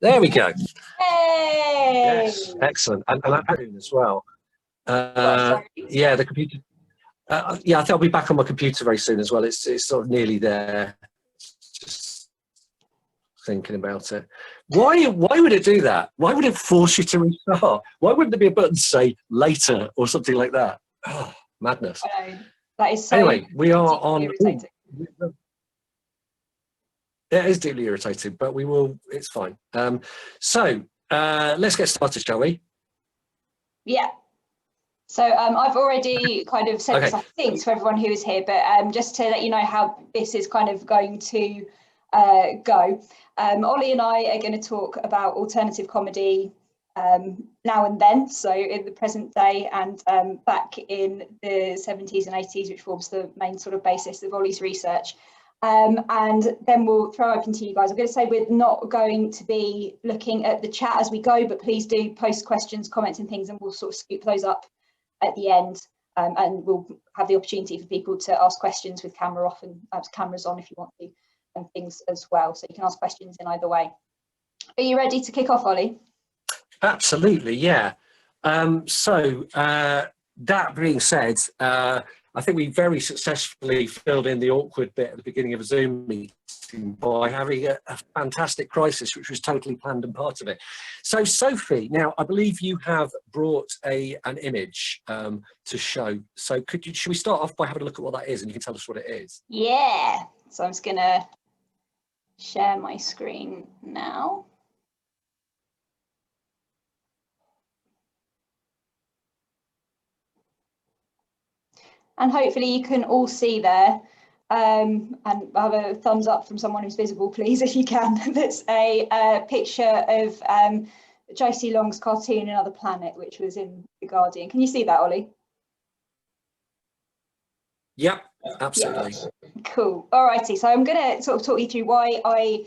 There we go. Hey! Yes, excellent. And I'm as well. Yeah, the computer. Yeah, I think I'll be back on my computer very soon as well. It's sort of nearly there. Just thinking about it. Why would it do that? Why would it force you to restart? Why wouldn't there be a button to say later or something like that? Oh, madness. I know. That is so anyway, we are on. irritating. It is deeply irritating, but we will. It's fine. So let's get started, shall we? Yeah. So I've already kind of said this, I think, to everyone who is here, but just to let you know how this is kind of going to go. Ollie and I are going to talk about alternative comedy now and then, so in the present day and back in the 70s and 80s, which forms the main sort of basis of Ollie's research. And then we'll throw open to you guys. I'm going to say we're not going to be looking at the chat as we go, but please do post questions, comments and things, and we'll sort of scoop those up at the end, and we'll have the opportunity for people to ask questions with camera off and cameras on if you want to, and things as well. So you can ask questions in either way. Are you ready to kick off, Ollie? Absolutely, yeah. So that being said, I think we very successfully filled in the awkward bit at the beginning of a Zoom meeting by having a fantastic crisis, which was totally planned and part of it. So, Sophie, now I believe you have brought an image to show. So, should we start off by having a look at what that is, and you can tell us what it is? Yeah. So I'm just going to share my screen now. And hopefully you can all see there, and have a thumbs up from someone who's visible, please, if you can. That's a picture of Josie Long's cartoon Another Planet, which was in The Guardian. Can you see that, Ollie? Yep, absolutely. Yeah. Cool. All righty. So I'm going to sort of talk you through why I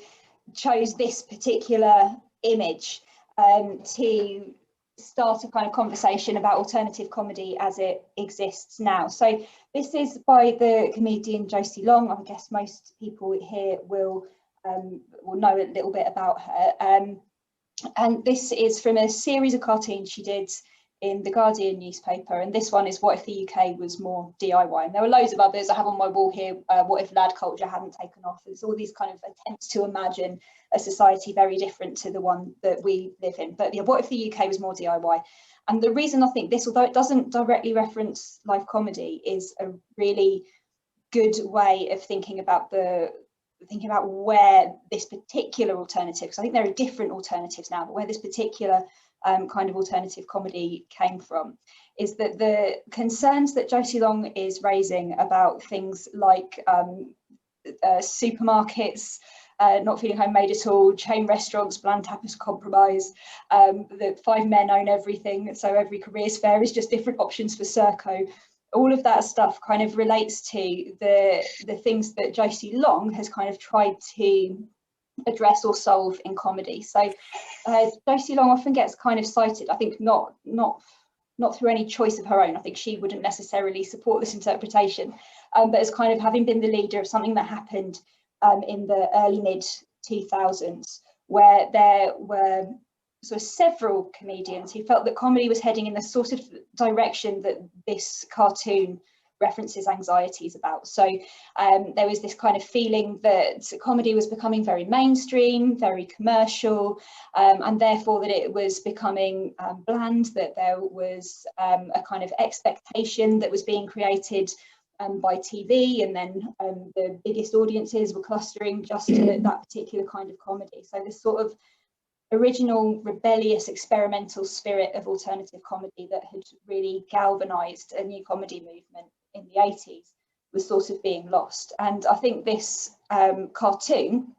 chose this particular image to start a kind of conversation about alternative comedy as it exists now. So this is by the comedian Josie Long. I guess most people here will know a little bit about her. And this is from a series of cartoons she did in the Guardian newspaper, and this one is What If the UK Was More DIY? And there were loads of others I have on my wall here. What if lad culture hadn't taken off? There's all these kind of attempts to imagine a society very different to the one that we live in. But yeah, what if the UK was more DIY? And the reason I think this, although it doesn't directly reference live comedy, is a really good way of thinking about where this particular alternative, because I think there are different alternatives now, but where this particular kind of alternative comedy came from, is that the concerns that Josie Long is raising about things like supermarkets not feeling homemade at all, chain restaurants, bland tapas compromise, that 5 men own everything, so every careers fair is just different options for Serco. All of that stuff kind of relates to the things that Josie Long has kind of tried to address or solve in comedy. So Josie Long often gets kind of cited, I think not through any choice of her own. I think she wouldn't necessarily support this interpretation, but as kind of having been the leader of something that happened in the early mid 2000s, where there were sort of several comedians who felt that comedy was heading in the sort of direction that this cartoon references anxieties about. So there was this kind of feeling that comedy was becoming very mainstream, very commercial, and therefore that it was becoming bland, that there was a kind of expectation that was being created by TV, and then the biggest audiences were clustering just to that particular kind of comedy. So this sort of original rebellious experimental spirit of alternative comedy that had really galvanized a new comedy movement in the 80s was sort of being lost. And I think this cartoon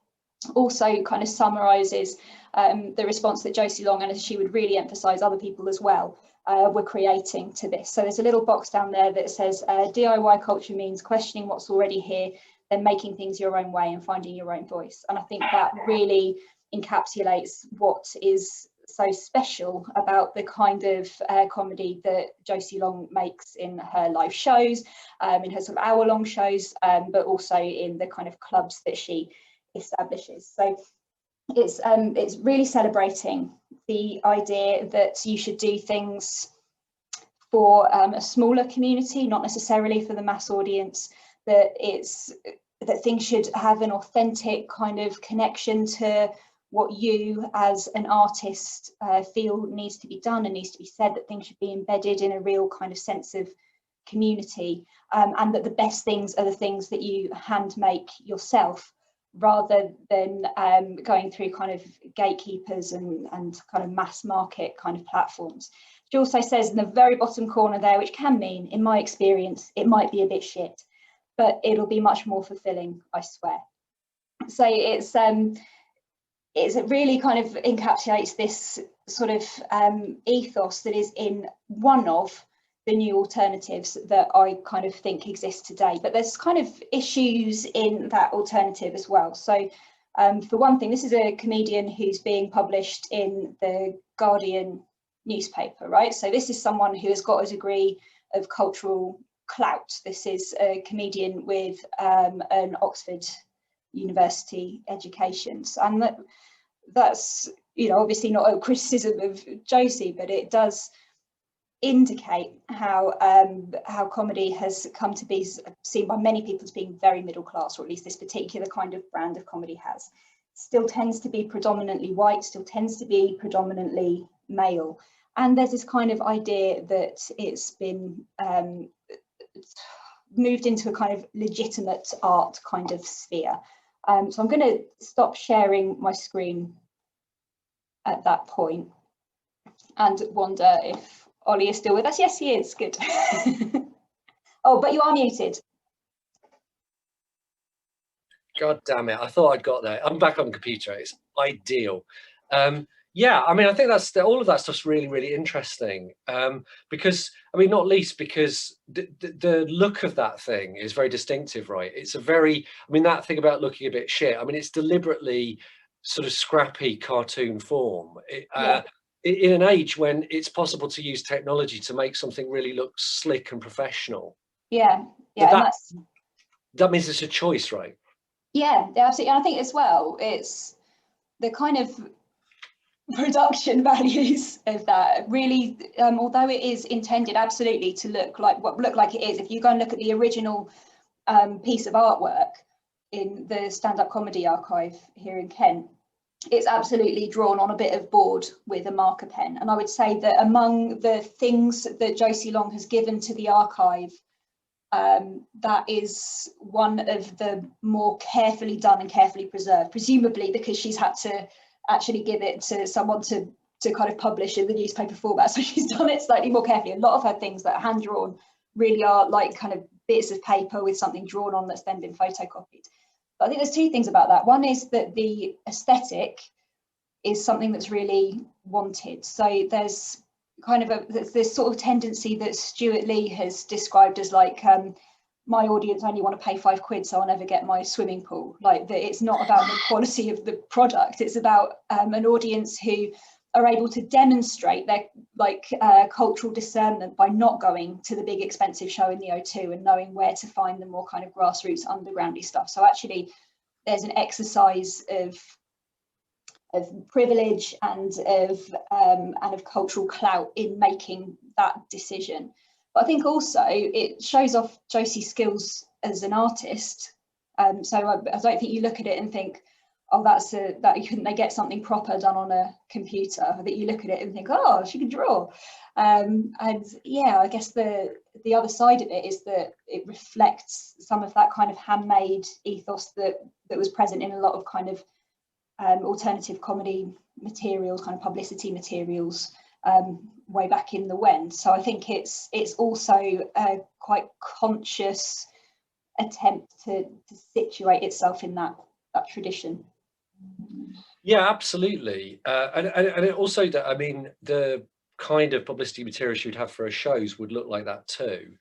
also kind of summarizes the response that Josie Long, and as she would really emphasize, other people as well, were creating to this. So there's a little box down there that says DIY culture means questioning what's already here, then making things your own way and finding your own voice. And I think that really encapsulates what is so special about the kind of comedy that Josie Long makes in her live shows, in her sort of hour-long shows, but also in the kind of clubs that she establishes. So it's really celebrating the idea that you should do things for a smaller community, not necessarily for the mass audience, that things should have an authentic kind of connection to what you as an artist feel needs to be done and needs to be said, that things should be embedded in a real kind of sense of community, and that the best things are the things that you hand make yourself, rather than going through kind of gatekeepers and kind of mass market kind of platforms. She also says in the very bottom corner there, which can mean, in my experience, it might be a bit shit, but it'll be much more fulfilling, I swear. So it really kind of encapsulates this sort of ethos that is in one of the new alternatives that I kind of think exist today. But there's kind of issues in that alternative as well. So for one thing, this is a comedian who's being published in the Guardian newspaper, right? So this is someone who has got a degree of cultural clout. This is a comedian with an Oxford University education. And that's, you know, obviously not a criticism of Josie, but it does indicate how comedy has come to be seen by many people as being very middle class, or at least this particular kind of brand of comedy has. Still tends to be predominantly white, still tends to be predominantly male. And there's this kind of idea that it's been moved into a kind of legitimate art kind of sphere. So I'm going to stop sharing my screen at that point and wonder if Ollie is still with us. Yes, he is. Good. Oh, but you are muted. God damn it. I thought I'd got there. I'm back on the computer. It's ideal. Yeah, I mean, I think that's all of that stuff's really, really interesting, because, I mean, not least because the look of that thing is very distinctive, right? It's a very, I mean, that thing about looking a bit shit, I mean, it's deliberately sort of scrappy cartoon form. In an age when it's possible to use technology to make something really look slick and professional. Yeah, that means it's a choice, right? Yeah, absolutely. And I think as well, it's the kind of production values of that really, although it is intended absolutely to look like it is, if you go and look at the original piece of artwork in the stand-up comedy archive here in Kent, it's absolutely drawn on a bit of board with a marker pen. And I would say that among the things that Josie Long has given to the archive, that is one of the more carefully done and carefully preserved, presumably because she's had to actually give it to someone to kind of publish in the newspaper format. So she's done it slightly more carefully. A lot of her things that are hand drawn really are like kind of bits of paper with something drawn on that's then been photocopied. But I think there's two things about that. One is that the aesthetic is something that's really wanted. So there's kind of this sort of tendency that Stuart Lee has described as like, my audience only want to pay £5, so I'll never get my swimming pool. Like that, it's not about the quality of the product. It's about an audience who are able to demonstrate their cultural discernment by not going to the big expensive show in the O2 and knowing where to find the more kind of grassroots undergroundy stuff. So actually, there's an exercise of privilege and of cultural clout in making that decision. But I think also it shows off Josie's skills as an artist. So I don't think you look at it and think, oh, couldn't they get something proper done on a computer? I think you look at it and think, oh, she can draw. And yeah, I guess the other side of it is that it reflects some of that kind of handmade ethos that was present in a lot of kind of alternative comedy materials, kind of publicity materials, way back in the when. So I think it's also a quite conscious attempt to situate itself in that tradition. Yeah, absolutely. And it also, I mean, the kind of publicity material she would have for her shows would look like that too.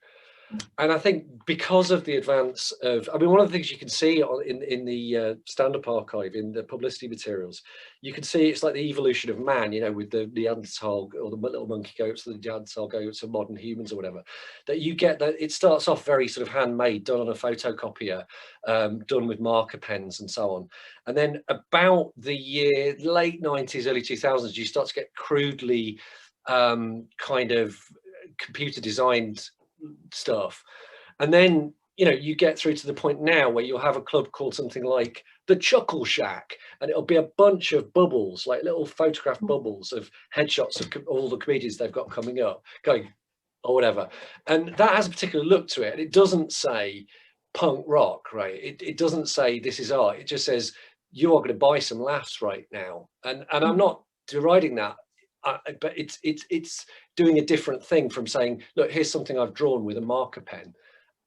And I think because of the advance of, I mean, one of the things you can see in the stand-up archive, in the publicity materials, you can see it's like the evolution of man, you know, with the Neanderthal or the little monkey goats, the Neanderthal goats, and modern humans or whatever, that you get that it starts off very sort of handmade, done on a photocopier, done with marker pens and so on. And then about the year, late 90s, early 2000s, you start to get crudely kind of computer designed stuff. And then, you know, you get through to the point now where you'll have a club called something like the Chuckle Shack, and it'll be a bunch of bubbles, like little photograph bubbles of headshots of all the comedians they've got coming up, going, or whatever. And that has a particular look to it. And it doesn't say punk rock, right? It doesn't say this is art. It just says you are going to buy some laughs right now. And I'm not deriding that. But it's doing a different thing from saying, look, here's something I've drawn with a marker pen.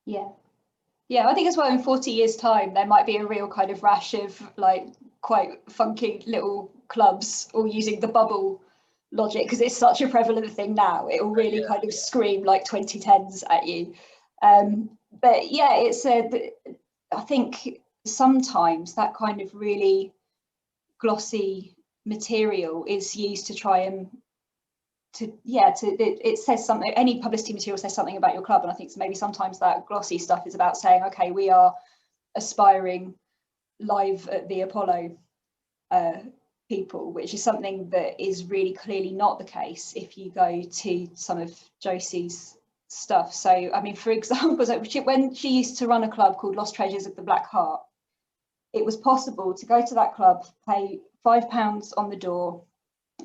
Yeah, I think as well in 40 years time there might be a real kind of rash of like quite funky little clubs all using the bubble logic, because it's such a prevalent thing now. It will really kind of scream like 2010s at you. But yeah, it's I think sometimes that kind of really glossy material is used to try and it says something. Any publicity material says something about your club, and I think maybe sometimes that glossy stuff is about saying, okay, we are aspiring live at the Apollo people, which is something that is really clearly not the case if you go to some of Josie's stuff. So I mean, for example, when she used to run a club called Lost Treasures of the Black Heart, it was possible to go to that club, pay £5 on the door,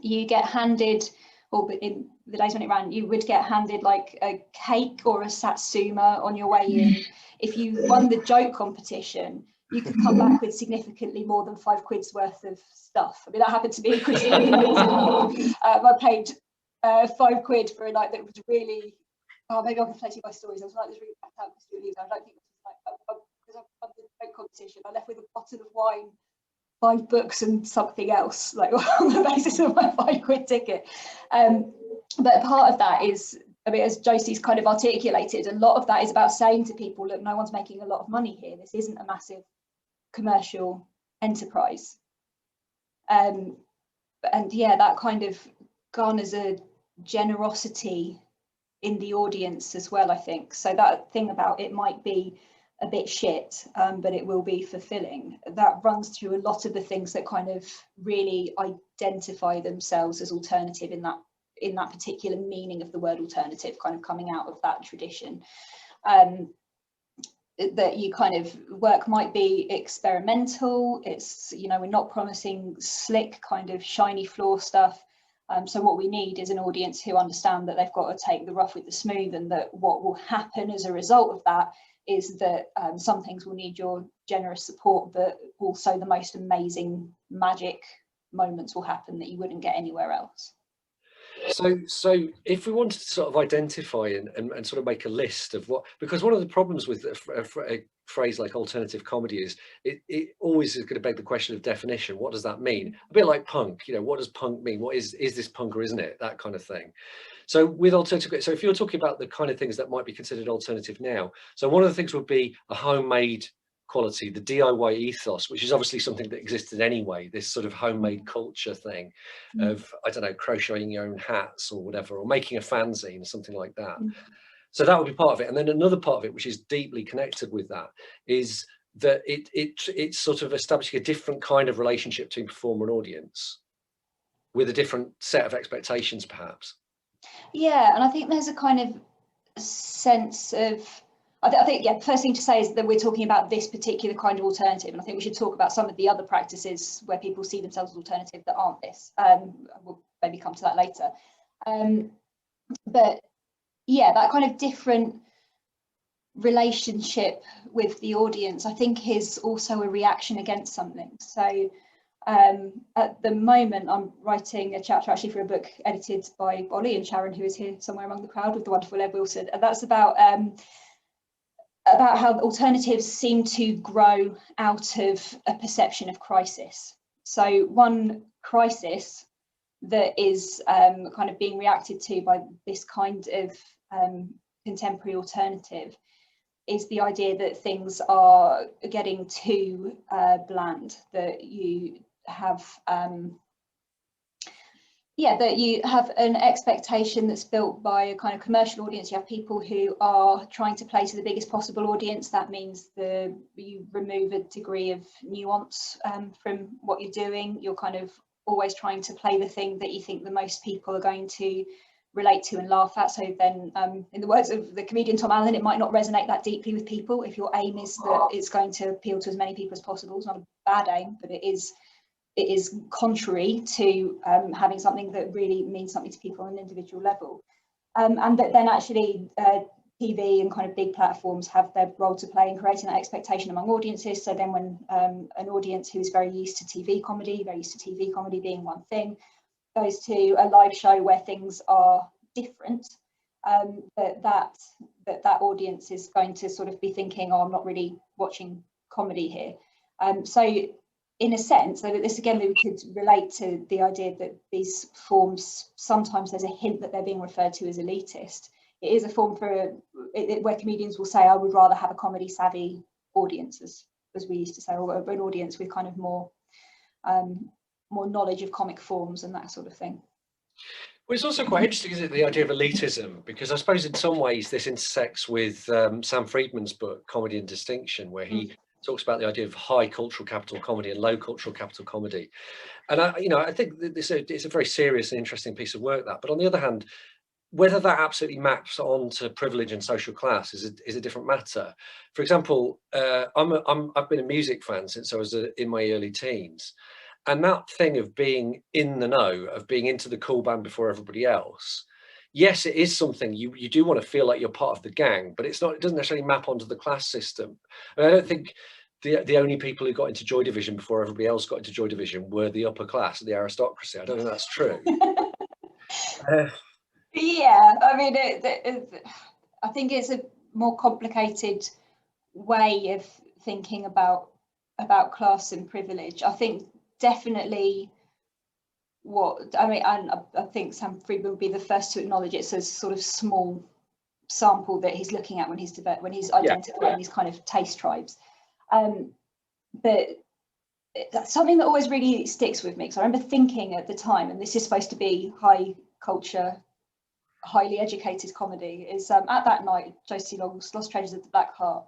you get handed, or in the days when it ran, you would get handed like a cake or a satsuma on your way in. If you won the joke competition, you could come back with significantly more than £5 worth of stuff. I mean, that happened to me. I paid £5 for a night that was really, maybe I can play you my stories. I was like, this really bad out. I don't think it was like, because I won the joke competition, I left with a bottle of wine, 5 books and something else, like on the basis of my £5 ticket. But part of that is, I mean, as Josie's kind of articulated, a lot of that is about saying to people, look, no one's making a lot of money here. This isn't a massive commercial enterprise. And yeah, that kind of garners a generosity in the audience as well, I think. So that thing about it might be a bit shit, but it will be fulfilling, that runs through a lot of the things that kind of really identify themselves as alternative in that particular meaning of the word alternative, kind of coming out of that tradition. That you kind of work might be experimental. It's, you know, we're not promising slick kind of shiny floor stuff. So what we need is an audience who understand that they've got to take the rough with the smooth, and that what will happen as a result of that is that some things will need your generous support, but also the most amazing magic moments will happen that you wouldn't get anywhere else. So if we wanted to sort of identify and sort of make a list of what, because one of the problems with a phrase like alternative comedy is it always is going to beg the question of definition. What does that mean? A bit like punk, you know, what does punk mean? What is this punk or isn't it? That kind of thing. So with alternative, so if you're talking about the kind of things that might be considered alternative now, so one of the things would be a homemade quality, the DIY ethos, which is obviously something that existed anyway, this sort of homemade culture thing of, I don't know, crocheting your own hats or whatever, or making a fanzine or something like that. So that would be part of it. And then another part of it, which is deeply connected with that, is that it's sort of establishing a different kind of relationship between performer and audience with a different set of expectations, perhaps. Yeah, and I think there's a kind of sense of, I think, yeah, the first thing to say is that we're talking about this particular kind of alternative, and I think we should talk about some of the other practices where people see themselves as alternative that aren't this. We'll maybe come to that later. But yeah, that kind of different relationship with the audience, I think, is also a reaction against something. So at the moment, I'm writing a chapter actually for a book edited by Ollie and Sharon, who is here somewhere among the crowd, with the wonderful Ed Wilson, and that's about how alternatives seem to grow out of a perception of crisis. So one crisis that is kind of being reacted to by this kind of contemporary alternative is the idea that things are getting too bland, that you have that you have an expectation that's built by a kind of commercial audience. You have people who are trying to play to the biggest possible audience. That means you remove a degree of nuance from what you're doing. You're kind of always trying to play the thing that you think the most people are going to relate to and laugh at. So then, in the words of the comedian Tom Allen, it might not resonate that deeply with people if your aim is that it's going to appeal to as many people as possible. It's not a bad aim, but it is contrary to having something that really means something to people on an individual level. And that then actually TV and kind of big platforms have their role to play in creating that expectation among audiences. So then when an audience who is very used to TV comedy being one thing, goes to a live show where things are different, that audience is going to sort of be thinking, oh, I'm not really watching comedy here. So in a sense, so this again, we could relate to the idea that these forms, sometimes there's a hint that they're being referred to as elitist. It is a form where comedians will say, I would rather have a comedy savvy audience, as we used to say, or an audience with kind of more knowledge of comic forms and that sort of thing. Well, it's also quite interesting, isn't it, the idea of elitism, because I suppose in some ways this intersects with Sam Friedman's book, Comedy and Distinction, where he talks about the idea of high cultural capital comedy and low cultural capital comedy. And I think that it's a very serious and interesting piece of work, that. But on the other hand, whether that absolutely maps onto privilege and social class is a different matter. For example, I've been a music fan since I was in my early teens. And that thing of being in the know, of being into the cool band before everybody else, yes, it is something you do want to feel like you're part of the gang, but it doesn't necessarily map onto the class system. And I don't think the only people who got into Joy Division before everybody else got into Joy Division were the upper class, the aristocracy. I don't think that's true. Yeah, I mean, I think it's a more complicated way of thinking about class and privilege. I think definitely and I think Sam Friedman would be the first to acknowledge it's a sort of small sample that he's looking at when he's identifying these kind of taste tribes. But that's something that always really sticks with me, because I remember thinking at the time, and this is supposed to be high culture, highly educated comedy, is at that night, Josie Long's Lost Treasures of the Black Heart,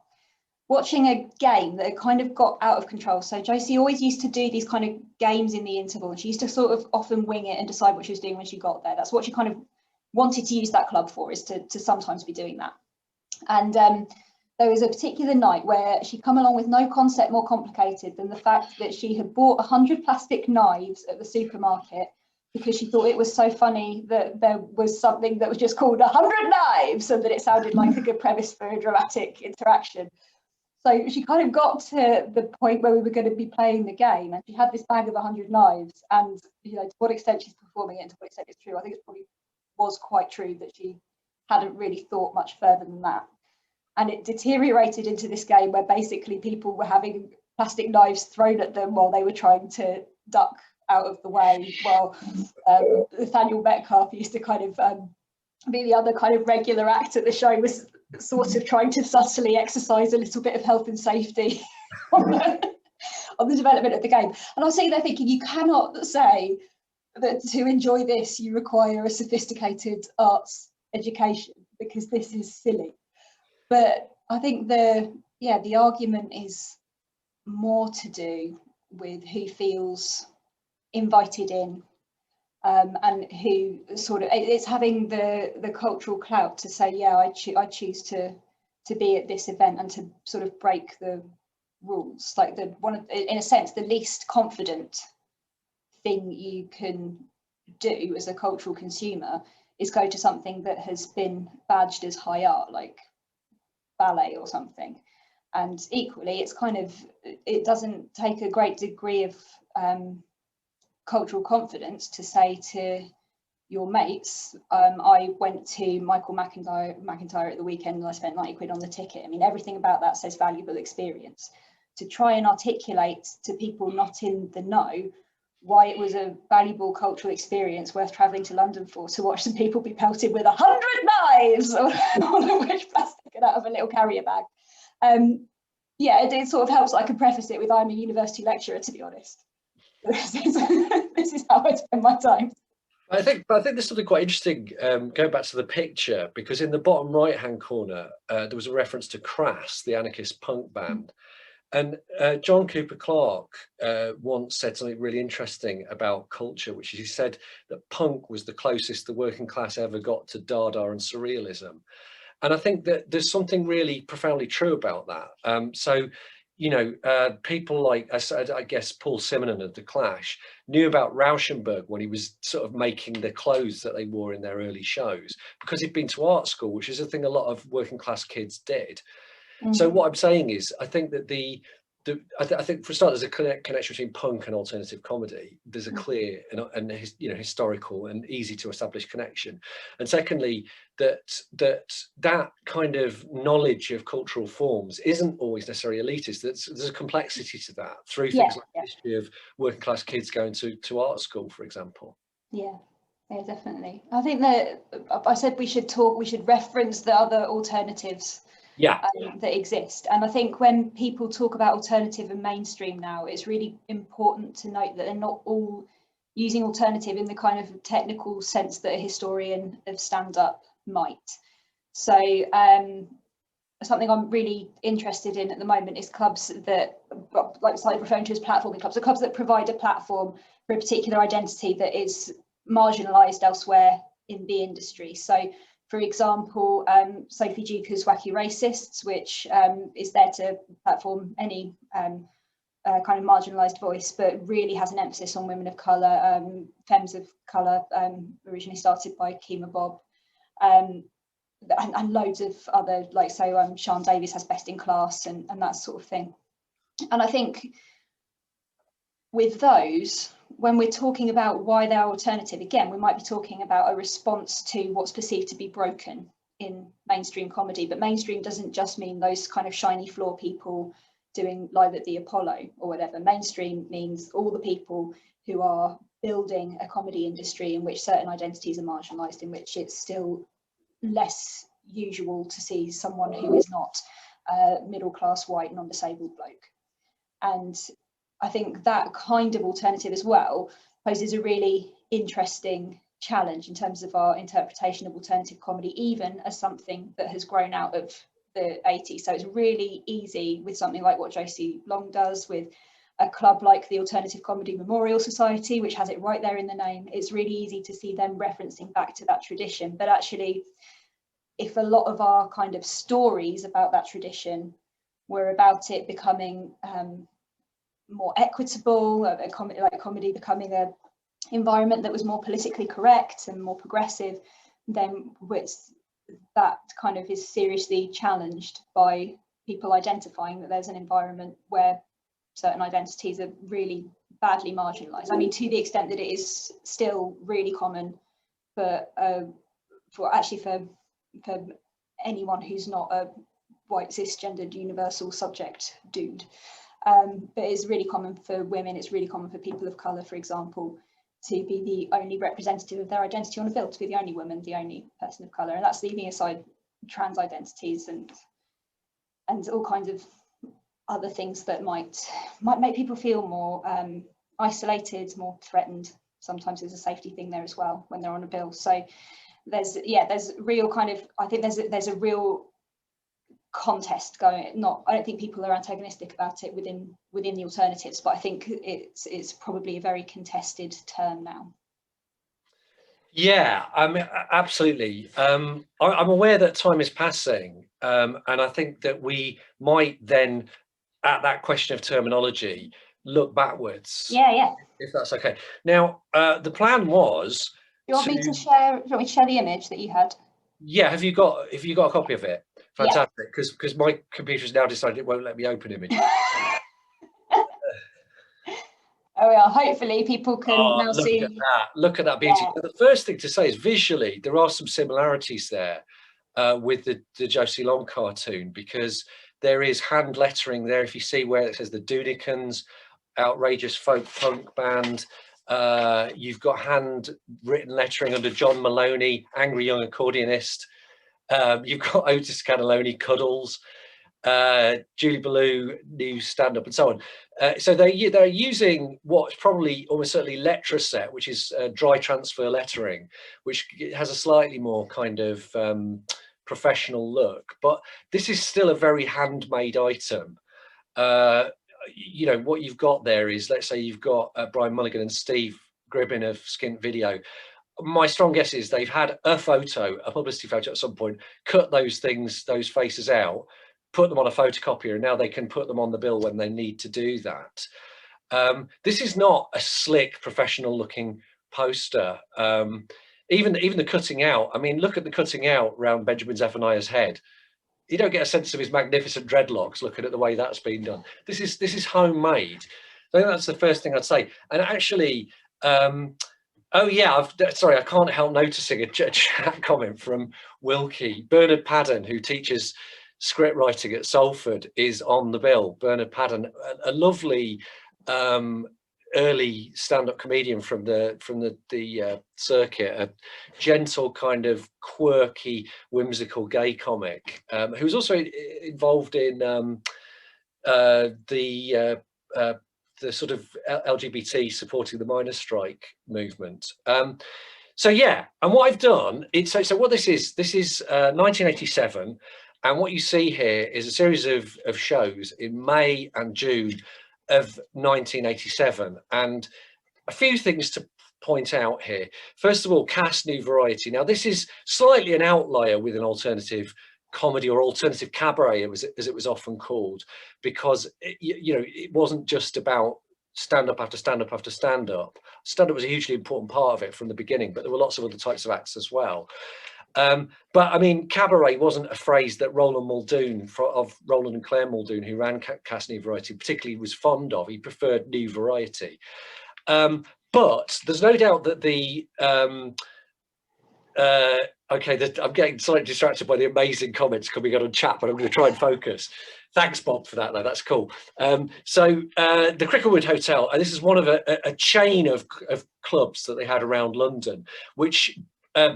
watching a game that had kind of got out of control. So Josie always used to do these kind of games in the interval, and she used to sort of often wing it and decide what she was doing when she got there. That's what she kind of wanted to use that club for, is to sometimes be doing that. And there was a particular night where she'd come along with no concept more complicated than the fact that she had bought 100 plastic knives at the supermarket because she thought it was so funny that there was something that was just called 100 knives, and that it sounded like a good premise for a dramatic interaction. So she kind of got to the point where we were going to be playing the game, and she had this bag of 100 knives, and to what extent she's performing it and to what extent it's true, I think it probably was quite true that she hadn't really thought much further than that. And it deteriorated into this game where basically people were having plastic knives thrown at them while they were trying to duck out of the way, while Nathaniel Metcalf used to kind of be the other kind of regular act at the show, was sort of trying to subtly exercise a little bit of health and safety on the development of the game. And I was sitting there thinking, you cannot say that to enjoy this you require a sophisticated arts education, because this is silly. But I think the argument is more to do with who feels invited in, and who sort of, it's having the cultural clout to say, yeah, I choose to be at this event, and to sort of break the rules. Like in a sense, the least confident thing you can do as a cultural consumer is go to something that has been badged as high art, like ballet or something. And equally, it's kind of, it doesn't take a great degree of cultural confidence to say to your mates, I went to Michael McIntyre at the weekend and I spent 90 quid on the ticket. I mean, everything about that says valuable experience. To try and articulate to people not in the know why it was a valuable cultural experience worth travelling to London for, to watch some people be pelted with 100 knives, all of which plastic out of a little carrier bag. Yeah, it sort of helps. I can preface it with, I'm a university lecturer, to be honest. This is how I spend my time. I think there's something quite interesting going back to the picture, because in the bottom right-hand corner, there was a reference to Crass, the anarchist punk band. And John Cooper Clarke once said something really interesting about culture, which is, he said that punk was the closest the working class ever got to Dada and surrealism. And I think that there's something really profoundly true about that. So, you know, people like, I guess, Paul Simonon of The Clash knew about Rauschenberg when he was sort of making the clothes that they wore in their early shows, because he'd been to art school, which is a thing a lot of working class kids did. So what I'm saying is, I think that I think for a start, there's a connection between punk and alternative comedy. There's a clear and you know, historical and easy to establish connection. And secondly, that kind of knowledge of cultural forms isn't always necessarily elitist. There's a complexity to that through things like the history of working class kids going to art school, for example. Yeah, definitely. I think that I said we should reference the other alternatives that exist. And I think when people talk about alternative and mainstream now, it's really important to note that they're not all using alternative in the kind of technical sense that a historian of stand-up might. So something I'm really interested in at the moment is clubs that, like I referring to as platforming clubs, so clubs that provide a platform for a particular identity that is marginalised elsewhere in the industry. So for example, Sophie Quirk's Wacky Racists, which is there to platform any kind of marginalised voice, but really has an emphasis on women of colour, femmes of colour, originally started by Kima Bob, and loads of other, like, so Sian Davies has Best in Class and that sort of thing. And I think with those, when we're talking about why they're alternative, again, we might be talking about a response to what's perceived to be broken in mainstream comedy. But mainstream doesn't just mean those kind of shiny floor people doing Live at the Apollo or whatever. Mainstream means all the people who are building a comedy industry in which certain identities are marginalised, in which it's still less usual to see someone who is not a middle-class, white, non-disabled bloke. And I think that kind of alternative as well poses a really interesting challenge in terms of our interpretation of alternative comedy, even as something that has grown out of the 80s. So it's really easy with something like what Josie Long does, with a club like the Alternative Comedy Memorial Society, which has it right there in the name. It's really easy to see them referencing back to that tradition. But actually, if a lot of our kind of stories about that tradition were about it becoming more equitable, comedy becoming an environment that was more politically correct and more progressive, then that kind of is seriously challenged by people identifying that there's an environment where certain identities are really badly marginalised. I mean, to the extent that it is still really common for anyone who's not a white cisgendered universal subject dude. But it's really common for women, it's really common for people of colour, for example, to be the only representative of their identity on a bill, to be the only woman, the only person of colour. And that's leaving aside trans identities and all kinds of other things that might make people feel more isolated, more threatened. Sometimes there's a safety thing there as well when they're on a bill. So there's real kind of, I think there's a real contest going. I don't think people are antagonistic about it within the alternatives, but I think it's probably a very contested term now. Yeah, I mean, absolutely. I'm aware that time is passing, and I think that we might then, at that question of terminology, look backwards. Yeah. If that's okay. Now, the plan was. Do you want me to share the image that you had? Yeah, have you got a copy of it? Fantastic, because my computer has now decided it won't let me open images. Oh yeah, hopefully people can now see. Look at that beauty. Yeah. The first thing to say is visually there are some similarities there with the Josie Long cartoon, because there is hand lettering there. If you see where it says the Dudicans, outrageous folk punk band, You've got handwritten lettering under John Maloney, Angry Young Accordionist. You've got Otis Cannelloni, Cuddles, Julie Ballou, New Stand-Up, and so on. So they're using what's probably almost certainly Letraset, which is dry transfer lettering, which has a slightly more kind of professional look. But this is still a very handmade item. You know, what you've got there is, let's say you've got Brian Mulligan and Steve Gribbin of Skint Video. My strong guess is they've had a photo, a publicity photo at some point, cut those things, those faces out, put them on a photocopier, and now they can put them on the bill when they need to do that. This is not a slick, professional looking poster. Even the cutting out, I mean, look at the cutting out around Benjamin Zephaniah's head. You don't get a sense of his magnificent dreadlocks looking at the way that's been done. This is homemade. I think that's the first thing I'd say. And actually, oh yeah, sorry, I can't help noticing a chat comment from Wilkie. Bernard Padden, who teaches script writing at Salford, is on the bill. Bernard Padden, a lovely early stand-up comedian from the circuit, a gentle kind of quirky, whimsical gay comic, who was also involved in the sort of LGBT supporting the miners' strike movement. So yeah, and what I've done, so what this is 1987, and what you see here is a series of shows in May and June of 1987, and a few things to point out here. First of all, cast new variety. Now this is slightly an outlier with an alternative comedy or alternative cabaret, as it was often called, because it wasn't just about stand-up after stand-up after stand-up. Stand-up was a hugely important part of it from the beginning, but there were lots of other types of acts as well. But I mean, cabaret wasn't a phrase that Roland Muldoon, of Roland and Claire Muldoon, who ran Cast New Variety, particularly was fond of. He preferred new variety. But there's no doubt that the okay, I'm getting slightly distracted by the amazing comments coming out on chat, but I'm going to try and focus. Thanks, Bob, for that, though. That's cool. So the Cricklewood Hotel, and this is one of a chain of clubs that they had around London, which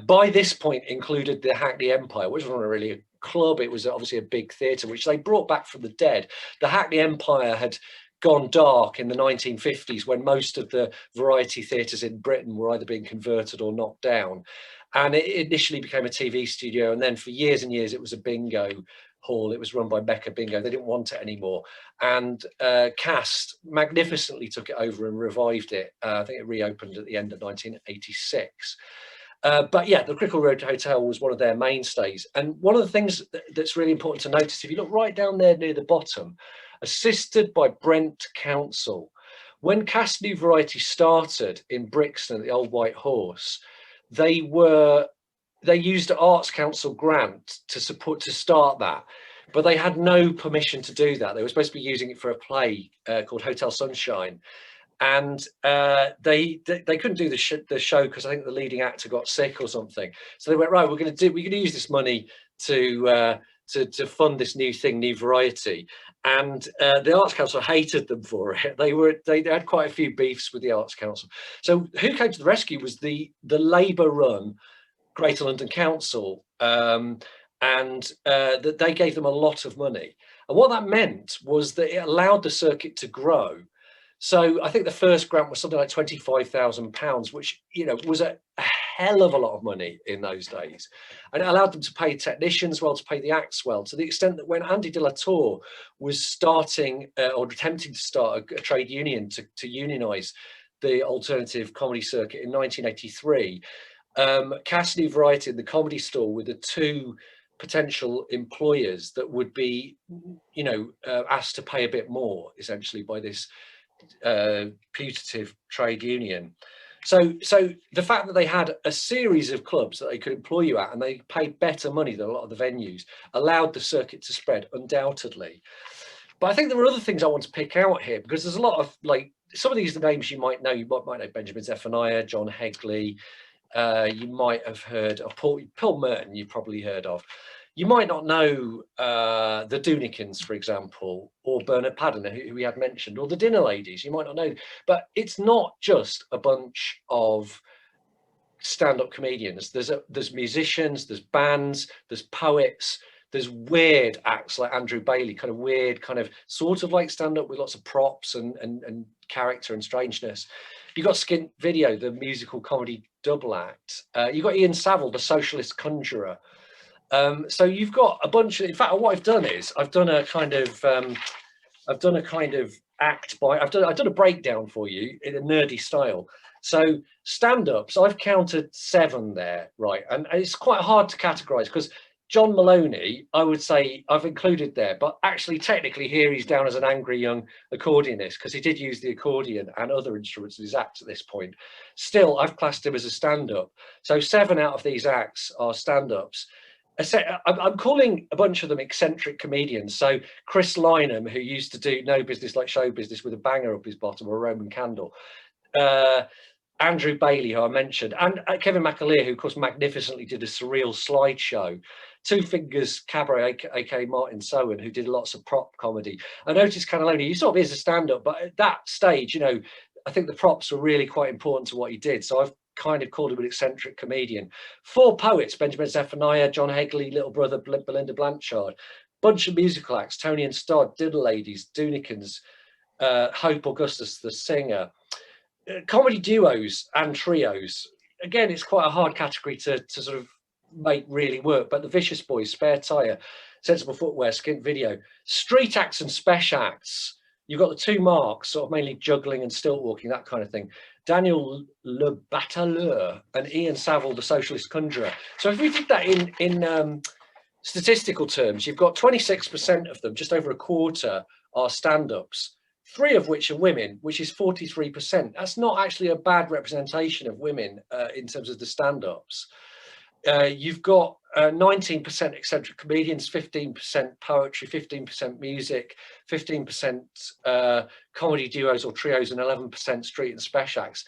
by this point included the Hackney Empire, which wasn't really a club. It was obviously a big theatre, which they brought back from the dead. The Hackney Empire had gone dark in the 1950s when most of the variety theatres in Britain were either being converted or knocked down. And it initially became a TV studio, and then for years and years it was a bingo hall. It was run by Mecca Bingo. They didn't want it anymore, and Cast magnificently took it over and revived it. I think it reopened at the end of 1986. But yeah, the Cricklewood Hotel was one of their mainstays. And one of the things that's really important to notice, if you look right down there near the bottom, assisted by Brent Council. When Cast New Variety started in Brixton at the Old White Horse, they used an Arts Council grant to start that, but they had no permission to do that. They were supposed to be using it for a play called Hotel Sunshine, and they couldn't do the show because I think the leading actor got sick or something. So they went, right, we're going to use this money to fund this new thing, New Variety. And the Arts Council hated them for it. They had quite a few beefs with the Arts Council. So who came to the rescue was the Labour-run Greater London Council, and they gave them a lot of money. And what that meant was that it allowed the circuit to grow. So I think the first grant was something like £25,000, which was a hell of a lot of money in those days, and it allowed them to pay technicians well, to pay the acts well, to the extent that when Andy de la Tour was starting or attempting to start a trade union to unionise the alternative comedy circuit in 1983, Cast New Variety and the Comedy Store were the two potential employers that would be, asked to pay a bit more, essentially, by this putative trade union. So the fact that they had a series of clubs that they could employ you at, and they paid better money than a lot of the venues, allowed the circuit to spread, undoubtedly. But I think there are other things I want to pick out here, because there's a lot of, like, some of these names you might know. You might know Benjamin Zephaniah, John Hegley. You might have heard of Paul Merton, you've probably heard of. You might not know the Doonikins, for example, or Bernard Padden, who we had mentioned, or the Dinner Ladies. You might not know, but it's not just a bunch of stand-up comedians. There's musicians, there's bands, there's poets, there's weird acts like Andrew Bailey, kind of weird, kind of sort of like stand-up with lots of props and character and strangeness. You've got Skint Video, the musical comedy double act. You've got Ian Saville, the socialist conjurer. So you've got a bunch of, in fact, what I've done is I've done a kind of act by, I've done a breakdown for you in a nerdy style. So stand-ups, I've counted 7 there, right? And it's quite hard to categorize because John Maloney, I would say I've included there, but actually technically here he's down as an angry young accordionist because he did use the accordion and other instruments in his act at this point. Still, I've classed him as a stand-up. So 7 out of these acts are stand-ups. I'm calling a bunch of them eccentric comedians. So Chris Lynham, who used to do No Business Like Show Business with a banger up his bottom or a Roman candle. Andrew Bailey, who I mentioned, and Kevin McAleer, who of course magnificently did a surreal slideshow. Two Fingers Cabaret, aka Martin Sowen, who did lots of prop comedy. I noticed Cannelloni, he sort of is a stand-up, but at that stage, you know, I think the props were really quite important to what he did. So I've kind of called him an eccentric comedian. 4 poets, Benjamin Zephaniah, John Hegley, Little Brother, Belinda Blanchard. Bunch of musical acts, Tony and Stodd, Dinner Ladies, Doonikins, Hope Augustus, the singer. Comedy duos and trios. Again, it's quite a hard category to sort of make really work, but the Vicious Boys, Spare Tire, Sensible Footwear, Skint Video. Street acts and special acts. You've got the 2 marks, sort of mainly juggling and stilt walking, that kind of thing. Daniel Le Batalleur and Ian Saville, the socialist conjurer. So if we did that in statistical terms, you've got 26% of them, just over a quarter, are stand-ups. 3 of which are women, which is 43%. That's not actually a bad representation of women in terms of the stand-ups. You've got 19% eccentric comedians, 15% poetry, 15% music, 15% comedy duos or trios, and 11% street and special acts.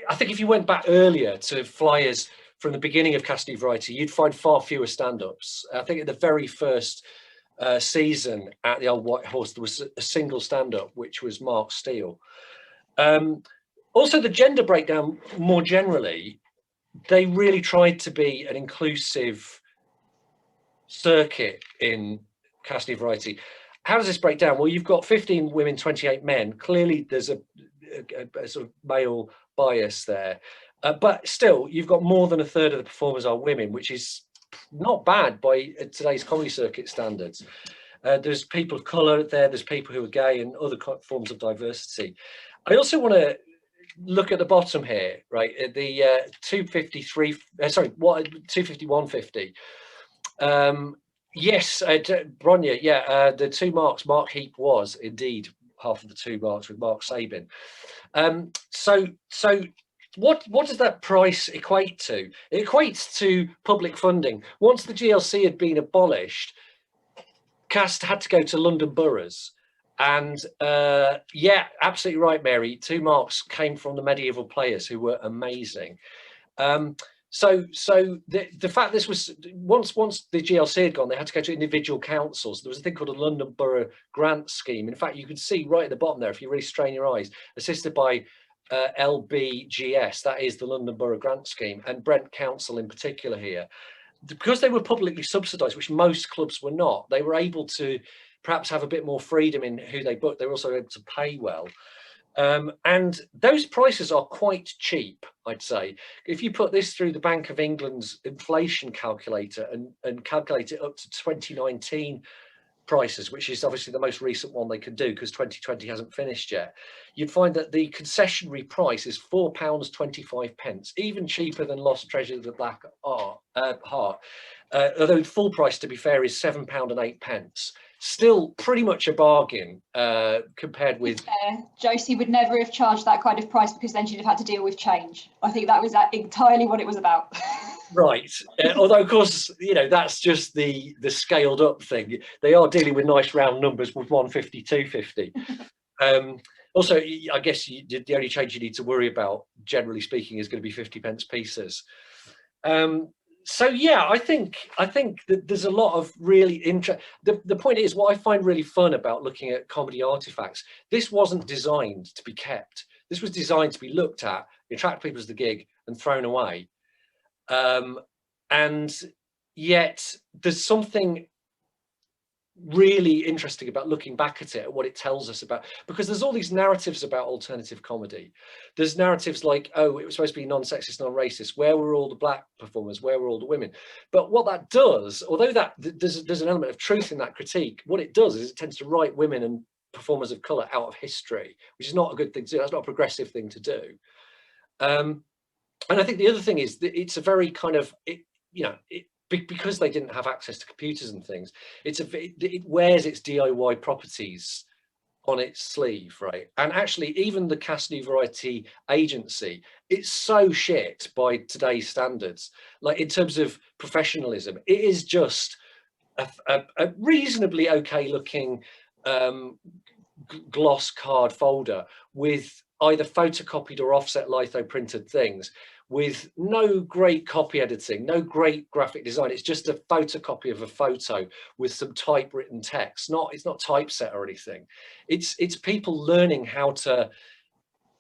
I think if you went back earlier to flyers from the beginning of Cast New Variety, you'd find far fewer stand-ups. I think at the very first season at the Old White Horse, there was a single stand-up, which was Mark Steele. Also, the gender breakdown more generally, they really tried to be an inclusive circuit in Cast New Variety. How does this break down? Well, you've got 15 women, 28 men. Clearly, there's a sort of male bias there. But still, you've got more than a third of the performers are women, which is not bad by today's comedy circuit standards. There's people of colour there, there's people who are gay and other forms of diversity. I also want to look at the bottom here, right? The 253, sorry, what 250, 150. Yes, Bronya, yeah, the 2 marks, Mark Heap was indeed half of the 2 marks with Mark Sabin. So what does that price equate to? It equates to public funding. Once the GLC had been abolished, Cast had to go to London boroughs. And yeah, absolutely right, Mary. 2 marks came from the medieval players who were amazing. So the fact this was, once the GLC had gone, they had to go to individual councils. There was a thing called a London Borough grant scheme. In fact, you can see right at the bottom there, if you really strain your eyes, assisted by LBGS, that is the London Borough grant scheme, and Brent Council in particular here. Because they were publicly subsidised, which most clubs were not, they were able to perhaps have a bit more freedom in who they booked. They were also able to pay well. And those prices are quite cheap, I'd say. If you put this through the Bank of England's inflation calculator and calculate it up to 2019 prices, which is obviously the most recent one they can do because 2020 hasn't finished yet, you'd find that the concessionary price is £4.25, even cheaper than Lost Treasure of the Black Heart. Although full price, to be fair, is £7.08. Still pretty much a bargain compared with... Josie would never have charged that kind of price because then she'd have had to deal with change. I think that was entirely what it was about. Right. Although, of course, you know, that's just the scaled up thing. They are dealing with nice round numbers with 150, 250. Also, I guess the only change you need to worry about, generally speaking, is going to be 50p pieces. So yeah, I think that there's a lot of really interest. The point is, what I find really fun about looking at comedy artifacts, this wasn't designed to be kept. This was designed to be looked at, attract people to the gig, and thrown away. And yet there's something really interesting about looking back at it, at what it tells us about, because there's all these narratives about alternative comedy. There's narratives like, oh, it was supposed to be non-sexist, non-racist. Where were all the black performers? Where were all the women? But what that does, although there's an element of truth in that critique, what it does is it tends to write women and performers of color out of history, which is not a good thing to do. That's not a progressive thing to do. And I think the other thing is that it's a very kind of, because they didn't have access to computers and things, it wears its DIY properties on its sleeve, right? And actually, even the Cast New Variety agency, it's so shit by today's standards. Like, in terms of professionalism, it is just a reasonably okay looking gloss card folder with either photocopied or offset litho printed things, with no great copy editing, no great graphic design. It's just a photocopy of a photo with some typewritten text. It's not typeset or anything. It's people learning how to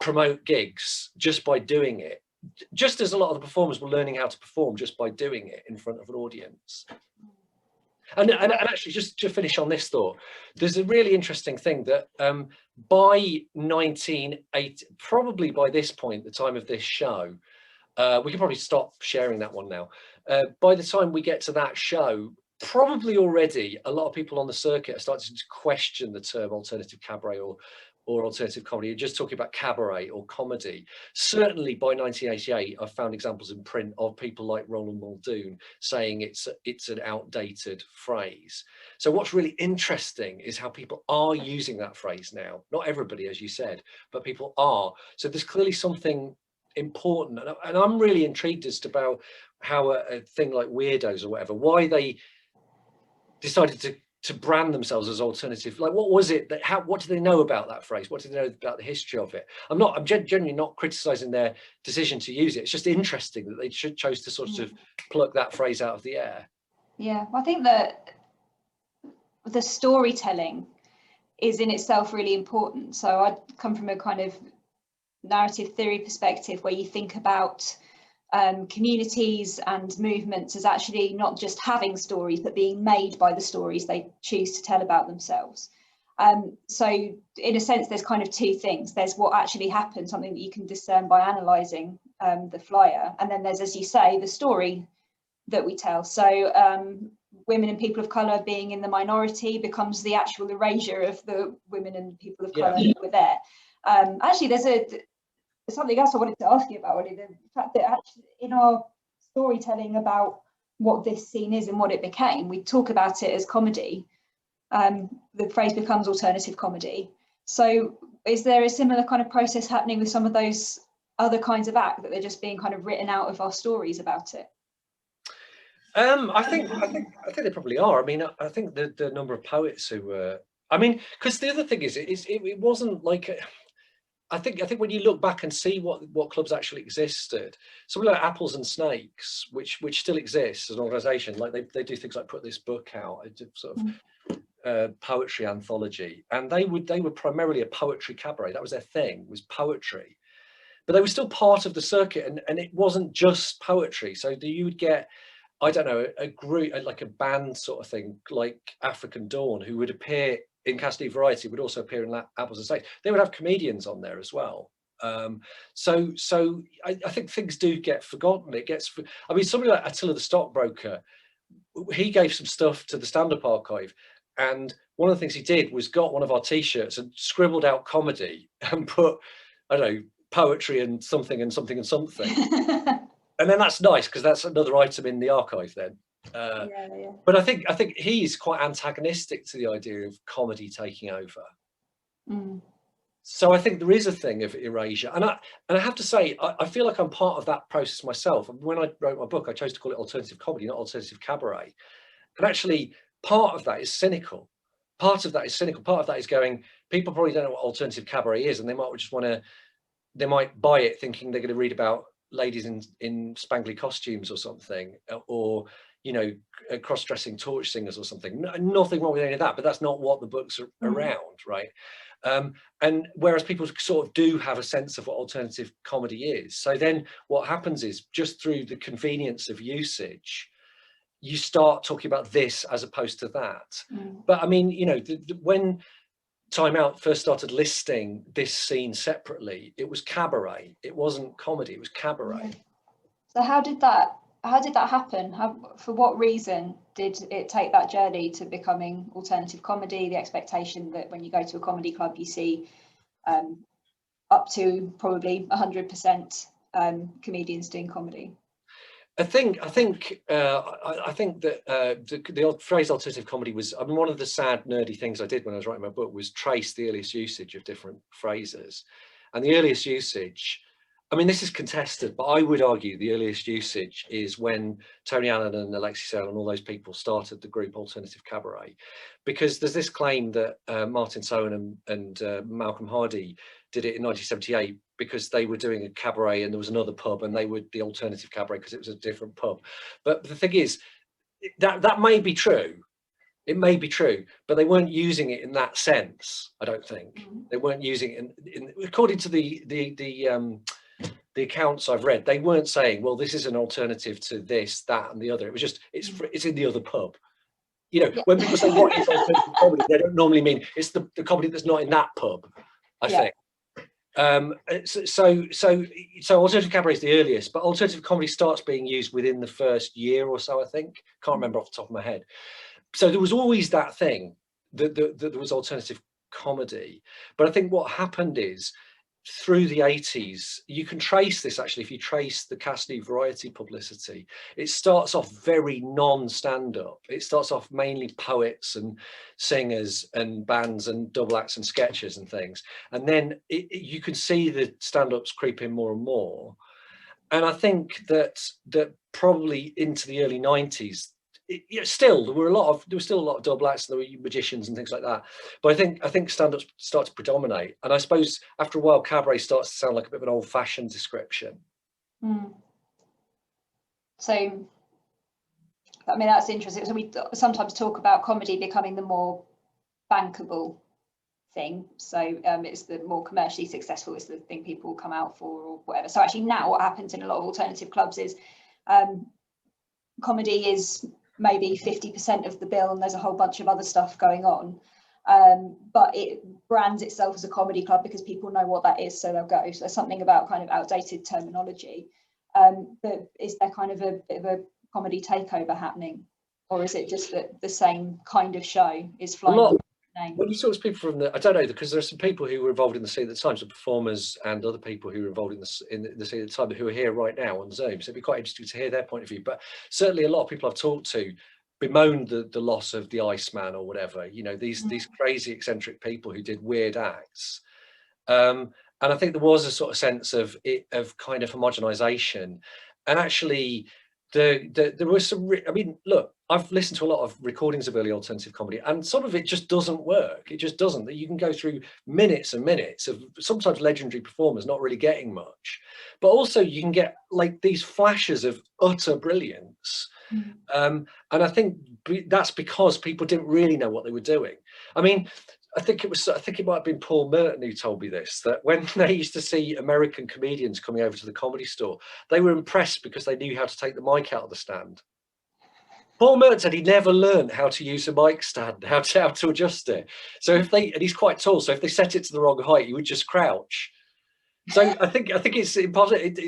promote gigs just by doing it, just as a lot of the performers were learning how to perform just by doing it in front of an audience. And actually, just to finish on this thought, there's a really interesting thing that by 1980, probably by this point, the time of this show, we can probably stop sharing that one now. By the time we get to that show, probably already a lot of people on the circuit are starting to question the term alternative cabaret or alternative comedy. You're just talking about cabaret or comedy. Certainly by 1988, I've found examples in print of people like Roland Muldoon saying it's an outdated phrase. So what's really interesting is how people are using that phrase now. Not everybody, as you said, but people are. So there's clearly something important, and I'm really intrigued as to about how a thing like Weirdos or whatever, why they decided to brand themselves as alternative. Like, what was it that, what do they know about that phrase? What do they know about the history of it? I'm genuinely not criticizing their decision to use it. It's just interesting that they chose to sort of pluck that phrase out of the air. Yeah, I think that the storytelling is in itself really important. So I come from a kind of narrative theory perspective where you think about communities and movements as actually not just having stories, but being made by the stories they choose to tell about themselves. So in a sense, there's kind of two things. There's what actually happened, something that you can discern by analysing the flyer. And then there's, as you say, the story that we tell. So women and people of colour being in the minority becomes the actual erasure of the women and people of colour that were there. Actually, there's something else I wanted to ask you about, Ollie, the fact that actually in our storytelling about what this scene is and what it became, we talk about it as comedy. The phrase becomes alternative comedy. So is there a similar kind of process happening with some of those other kinds of act, that they're just being kind of written out of our stories about it? I think they probably are. I mean, I think the number of poets who were, I mean, because the other thing is, it wasn't like, I think when you look back and see what clubs actually existed, something like Apples and Snakes, which still exists as an organisation, like they do things like put this book out, sort of poetry anthology, and they were primarily a poetry cabaret. That was their thing, was poetry, but they were still part of the circuit, and it wasn't just poetry. So you would get, I don't know, a group, like a band sort of thing, like African Dawn, who would appear in Cast New Variety, would also appear in Apples and Snakes. They would have comedians on there as well. So I think things do get forgotten. I mean, somebody like Attila the Stockbroker, he gave some stuff to the stand-up archive, and one of the things he did was got one of our t-shirts and scribbled out comedy and put, I don't know, poetry and something and something and something. And then that's nice, because that's another item in the archive then. But I think he's quite antagonistic to the idea of comedy taking over. So I think there is a thing of erasure, and I have to say, I feel like I'm part of that process myself. When I wrote my book, I chose to call it alternative comedy, not alternative cabaret. And actually, part of that is cynical. Part of that is going, people probably don't know what alternative cabaret is, and they might just they might buy it thinking they're going to read about ladies in spangly costumes or something, or cross-dressing torch singers or something. Nothing wrong with any of that, but that's not what the books are around, right? And whereas people sort of do have a sense of what alternative comedy is, so then what happens is, just through the convenience of usage, you start talking about this as opposed to that. But I mean, when Time Out first started listing this scene separately, it was cabaret. It wasn't comedy, it was cabaret. So how did that happen? For what reason did it take that journey to becoming alternative comedy? The expectation that when you go to a comedy club, you see up to probably 100% comedians doing comedy. I think that the phrase alternative comedy was, I mean, one of the sad, nerdy things I did when I was writing my book was trace the earliest usage of different phrases. And the earliest usage, I mean, this is contested, but I would argue the earliest usage is when Tony Allen and Alexi Sale and all those people started the group Alternative Cabaret, because there's this claim that Martin Sohn and Malcolm Hardy did it in 1978 because they were doing a cabaret and there was another pub and they were the alternative cabaret because it was a different pub. But the thing is, that may be true. It may be true, but they weren't using it in that sense. I don't think they weren't using it in according to the accounts I've read. They weren't saying, well, this is an alternative to this, that, and the other. It was just it's in the other pub. When people say what is alternative comedy, they don't normally mean it's the comedy that's not in that pub. I think. So alternative cabaret is the earliest, but alternative comedy starts being used within the first year or so, I think. Can't remember off the top of my head. So there was always that thing that there was alternative comedy. But I think what happened is, through the 80s, you can trace this actually, if you trace the Cassidy Variety publicity, it starts off very non-stand-up. It starts off mainly poets and singers and bands and double acts and sketches and things. And then you can see the stand-ups creep in more and more. And I think that probably into the early 90s, there was still a lot of double acts, and there were magicians and things like that. But I think stand-ups start to predominate, and I suppose after a while, cabaret starts to sound like a bit of an old-fashioned description. So, I mean, that's interesting. So we sometimes talk about comedy becoming the more bankable thing. So it's the more commercially successful. It's the thing people come out for or whatever. So actually, now what happens in a lot of alternative clubs is comedy is maybe 50% of the bill and there's a whole bunch of other stuff going on, but it brands itself as a comedy club because people know what that is, so they'll go. So there's something about kind of outdated terminology, but is there kind of a bit of a comedy takeover happening, or is it just that the same kind of show is flying? When you talk to people from I don't know, because there are some people who were involved in the scene at the time, some performers and other people who were involved in the scene at the time who are here right now on Zoom. So it'd be quite interesting to hear their point of view. But certainly a lot of people I've talked to bemoaned the loss of the Iceman or whatever, these crazy eccentric people who did weird acts. And I think there was a sort of sense of kind of homogenization. And actually there was some, I mean, look, I've listened to a lot of recordings of early alternative comedy, and some of it just doesn't work. It just doesn't. That you can go through minutes and minutes of sometimes legendary performers not really getting much, but also you can get like these flashes of utter brilliance. And I think that's because people didn't really know what they were doing. I mean, I think it might have been Paul Merton who told me this, that when they used to see American comedians coming over to the Comedy Store, they were impressed because they knew how to take the mic out of the stand. Paul Merton said he never learned how to use a mic stand, how to adjust it. So and he's quite tall, so if they set it to the wrong height, he would just crouch. So I think it's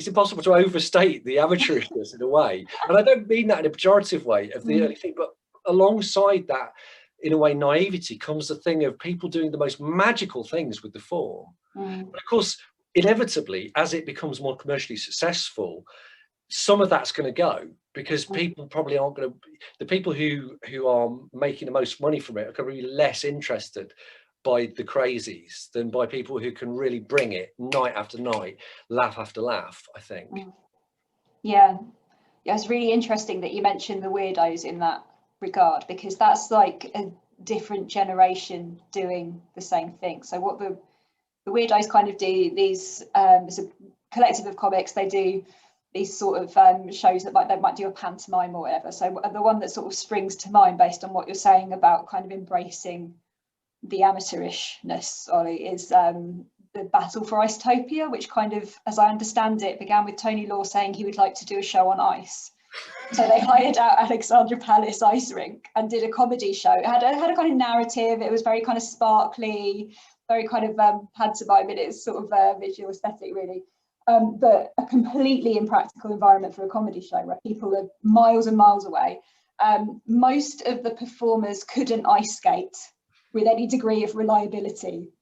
impossible to overstate the amateurishness in a way. And I don't mean that in a pejorative way of the early thing, but alongside that, in a way, naivety comes the thing of people doing the most magical things with the form. But of course, inevitably, as it becomes more commercially successful, some of that's going to go, because people probably aren't going to, the people who are making the most money from it are going to be less interested by the crazies than by people who can really bring it night after night, laugh after laugh, I think. Yeah, it's really interesting that you mentioned the weirdos in that regard, because that's like a different generation doing the same thing. So what the weirdos kind of do, these it's a collective of comics, they do these sort of shows that they might do a pantomime or whatever. So the one that sort of springs to mind based on what you're saying about kind of embracing the amateurishness, Ollie, is the Battle for Icetopia, which kind of, as I understand it, began with Tony Law saying he would like to do a show on ice. So they hired out Alexandra Palace Ice Rink and did a comedy show. It had a kind of narrative. It was very kind of sparkly, very kind of pantomime in its sort of visual aesthetic, really. But a completely impractical environment for a comedy show where people are miles and miles away. Most of the performers couldn't ice skate with any degree of reliability.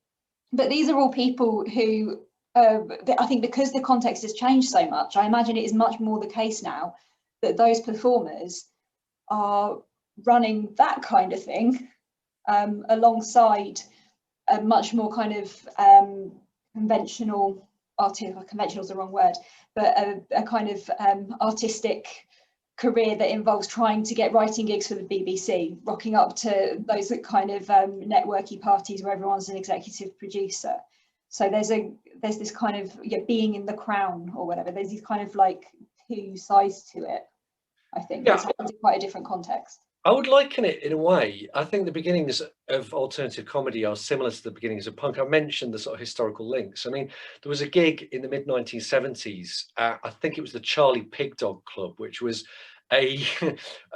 But these are all people who, I think because the context has changed so much, I imagine it is much more the case now that those performers are running that kind of thing alongside a much more kind of conventional, conventional is the wrong word, but a kind of artistic career that involves trying to get writing gigs for the BBC, rocking up to those kind of networky parties where everyone's an executive producer. So there's this kind of being in the crown or whatever. There's these kind of like two sides to it, I think. Yeah. It's happened in quite a different context. I would liken it in a way. I think the beginnings of alternative comedy are similar to the beginnings of punk. I mentioned the sort of historical links. I mean, there was a gig in the mid-1970s. I think it was the Charlie Pig Dog Club, which was a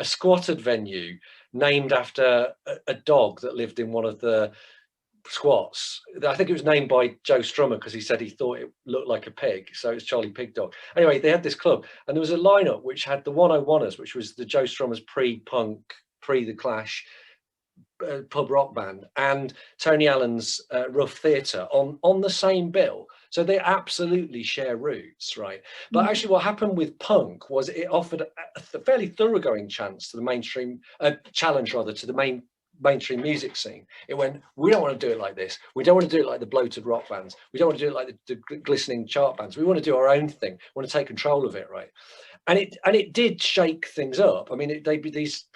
squatted venue named after a dog that lived in one of the squats. I think it was named by Joe Strummer because he said he thought it looked like a pig, so it's Charlie Pig Dog. Anyway, they had this club and there was a lineup which had the 101ers, which was the Joe Strummer's pre-punk, pre-The Clash pub rock band, and Tony Allen's Rough Theatre on the same bill. So they absolutely share roots, right? But actually what happened with punk was it offered a fairly thoroughgoing chance to the mainstream, challenge rather, to the mainstream music scene. It went, we don't want to do it like this. We don't want to do it like the bloated rock bands. We don't want to do it like the glistening chart bands. We want to do our own thing. We want to take control of it, right? And it did shake things up. I mean, these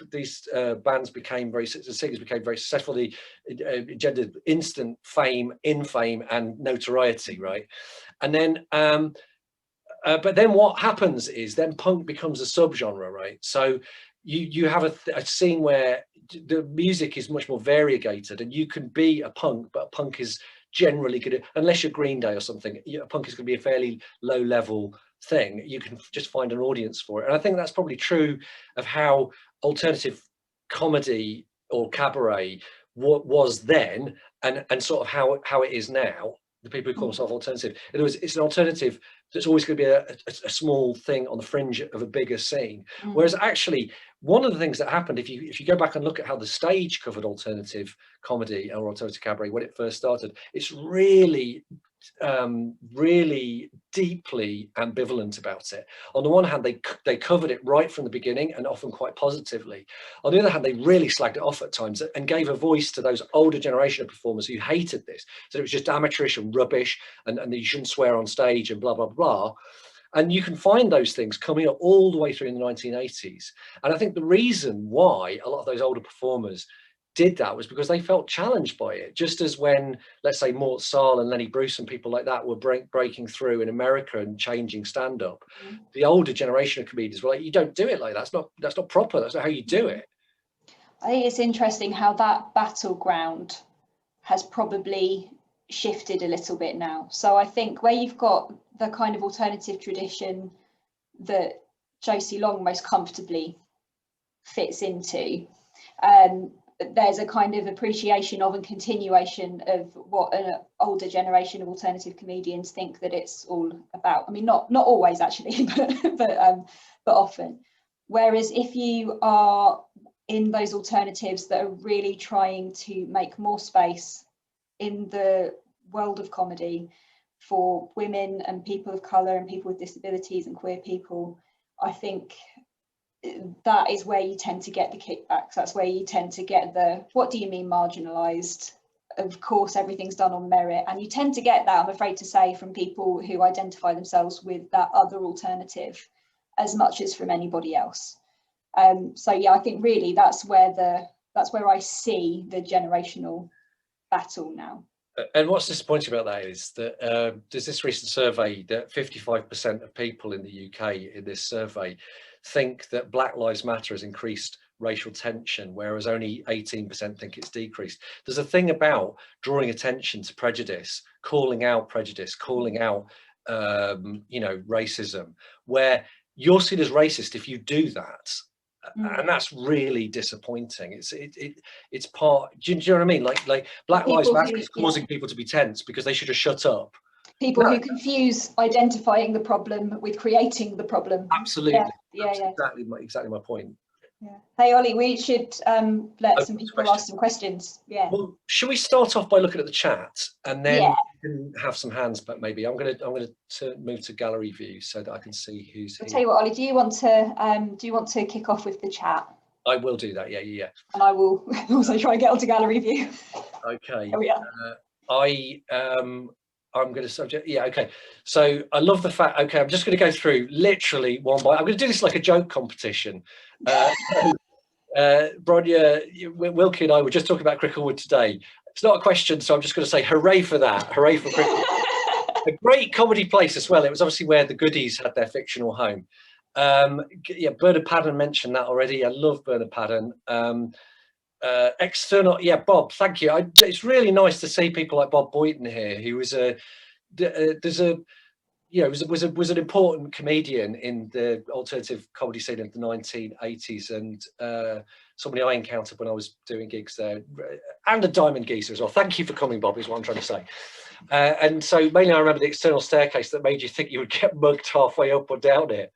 bands became the singers became very successful. They engendered instant fame, infame, and notoriety, right? And then, but then what happens is then punk becomes a subgenre, right? So you have a scene where the music is much more variegated, and you can be a punk, but a punk is generally good, unless you're Green Day or something. A punk is going to be a fairly low level thing. You can just find an audience for it. And I think that's probably true of how alternative comedy or cabaret was then, and sort of how it is now. The people who call themselves alternative. In other words, it's an alternative that's always going to be a small thing on the fringe of a bigger scene. Whereas actually, one of the things that happened, if you go back and look at how the stage covered alternative comedy or alternative cabaret when it first started, it's really deeply ambivalent about it. On the one hand, they covered it right from the beginning and often quite positively. On the other hand, they really slagged it off at times and gave a voice to those older generation of performers who hated this. So it was just amateurish and rubbish, and you shouldn't swear on stage and blah, blah, blah. And you can find those things coming up all the way through in the 1980s. And I think the reason why a lot of those older performers did that was because they felt challenged by it. Just as when, let's say, Mort Sahl and Lenny Bruce and people like that were breaking through in America and changing stand-up, the older generation of comedians were like, you don't do it like that. That's not proper. That's not how you do it. I think it's interesting how that battleground has probably shifted a little bit now. So I think where you've got the kind of alternative tradition that Josie Long most comfortably fits into, there's a kind of appreciation of and continuation of what an older generation of alternative comedians think that it's all about. I mean, not always actually, but often. Whereas if you are in those alternatives that are really trying to make more space in the world of comedy for women and people of colour and people with disabilities and queer people, I think that is where you tend to get the kickbacks. That's where you tend to get the, what do you mean marginalised? Of course, everything's done on merit. And you tend to get that, I'm afraid to say, from people who identify themselves with that other alternative as much as from anybody else. So yeah, I think really that's where I see the generational battle now. And what's disappointing about that is that there's this recent survey that 55% of people in the UK in this survey think that Black Lives Matter has increased racial tension, whereas only 18% think it's decreased. There's a thing about drawing attention to prejudice, calling out, racism, where you're seen as racist if you do that. And that's really disappointing. It's part. Do you know what I mean? Like Black Lives Matter is causing people to be tense because they should have shut up. People who confuse identifying the problem with creating the problem. Absolutely. Yeah. Exactly my point. Yeah. Hey Ollie, we should let some people ask some questions. Yeah. Well, should we start off by looking at the chat and then you can have some hands? But maybe I'm gonna move to gallery view so that I can see who's here. I'll tell you what, Ollie. Do you want to kick off with the chat? I will do that. Yeah. And I will also try and get onto gallery view. Okay. Here we are. I'm going to subject. Yeah. Okay. So I love the fact. Okay. I'm just going to go through literally one by. I'm going to do this like a joke competition. Bronya, Wilkie and I were just talking about Cricklewood today. It's not a question, so I'm just going to say hooray for that. Hooray for Cricklewood. A great comedy place as well. It was obviously where the Goodies had their fictional home. Bernard Padden mentioned that already. I love Bernard Padden. External, Bob, thank you. It's really nice to see people like Bob Boynton here, who was was an important comedian in the alternative comedy scene of the 1980s, and somebody I encountered when I was doing gigs there, and a Diamond Geezer as well. Thank you for coming, Bob, is what I'm trying to say. And so mainly I remember the external staircase that made you think you would get mugged halfway up or down it.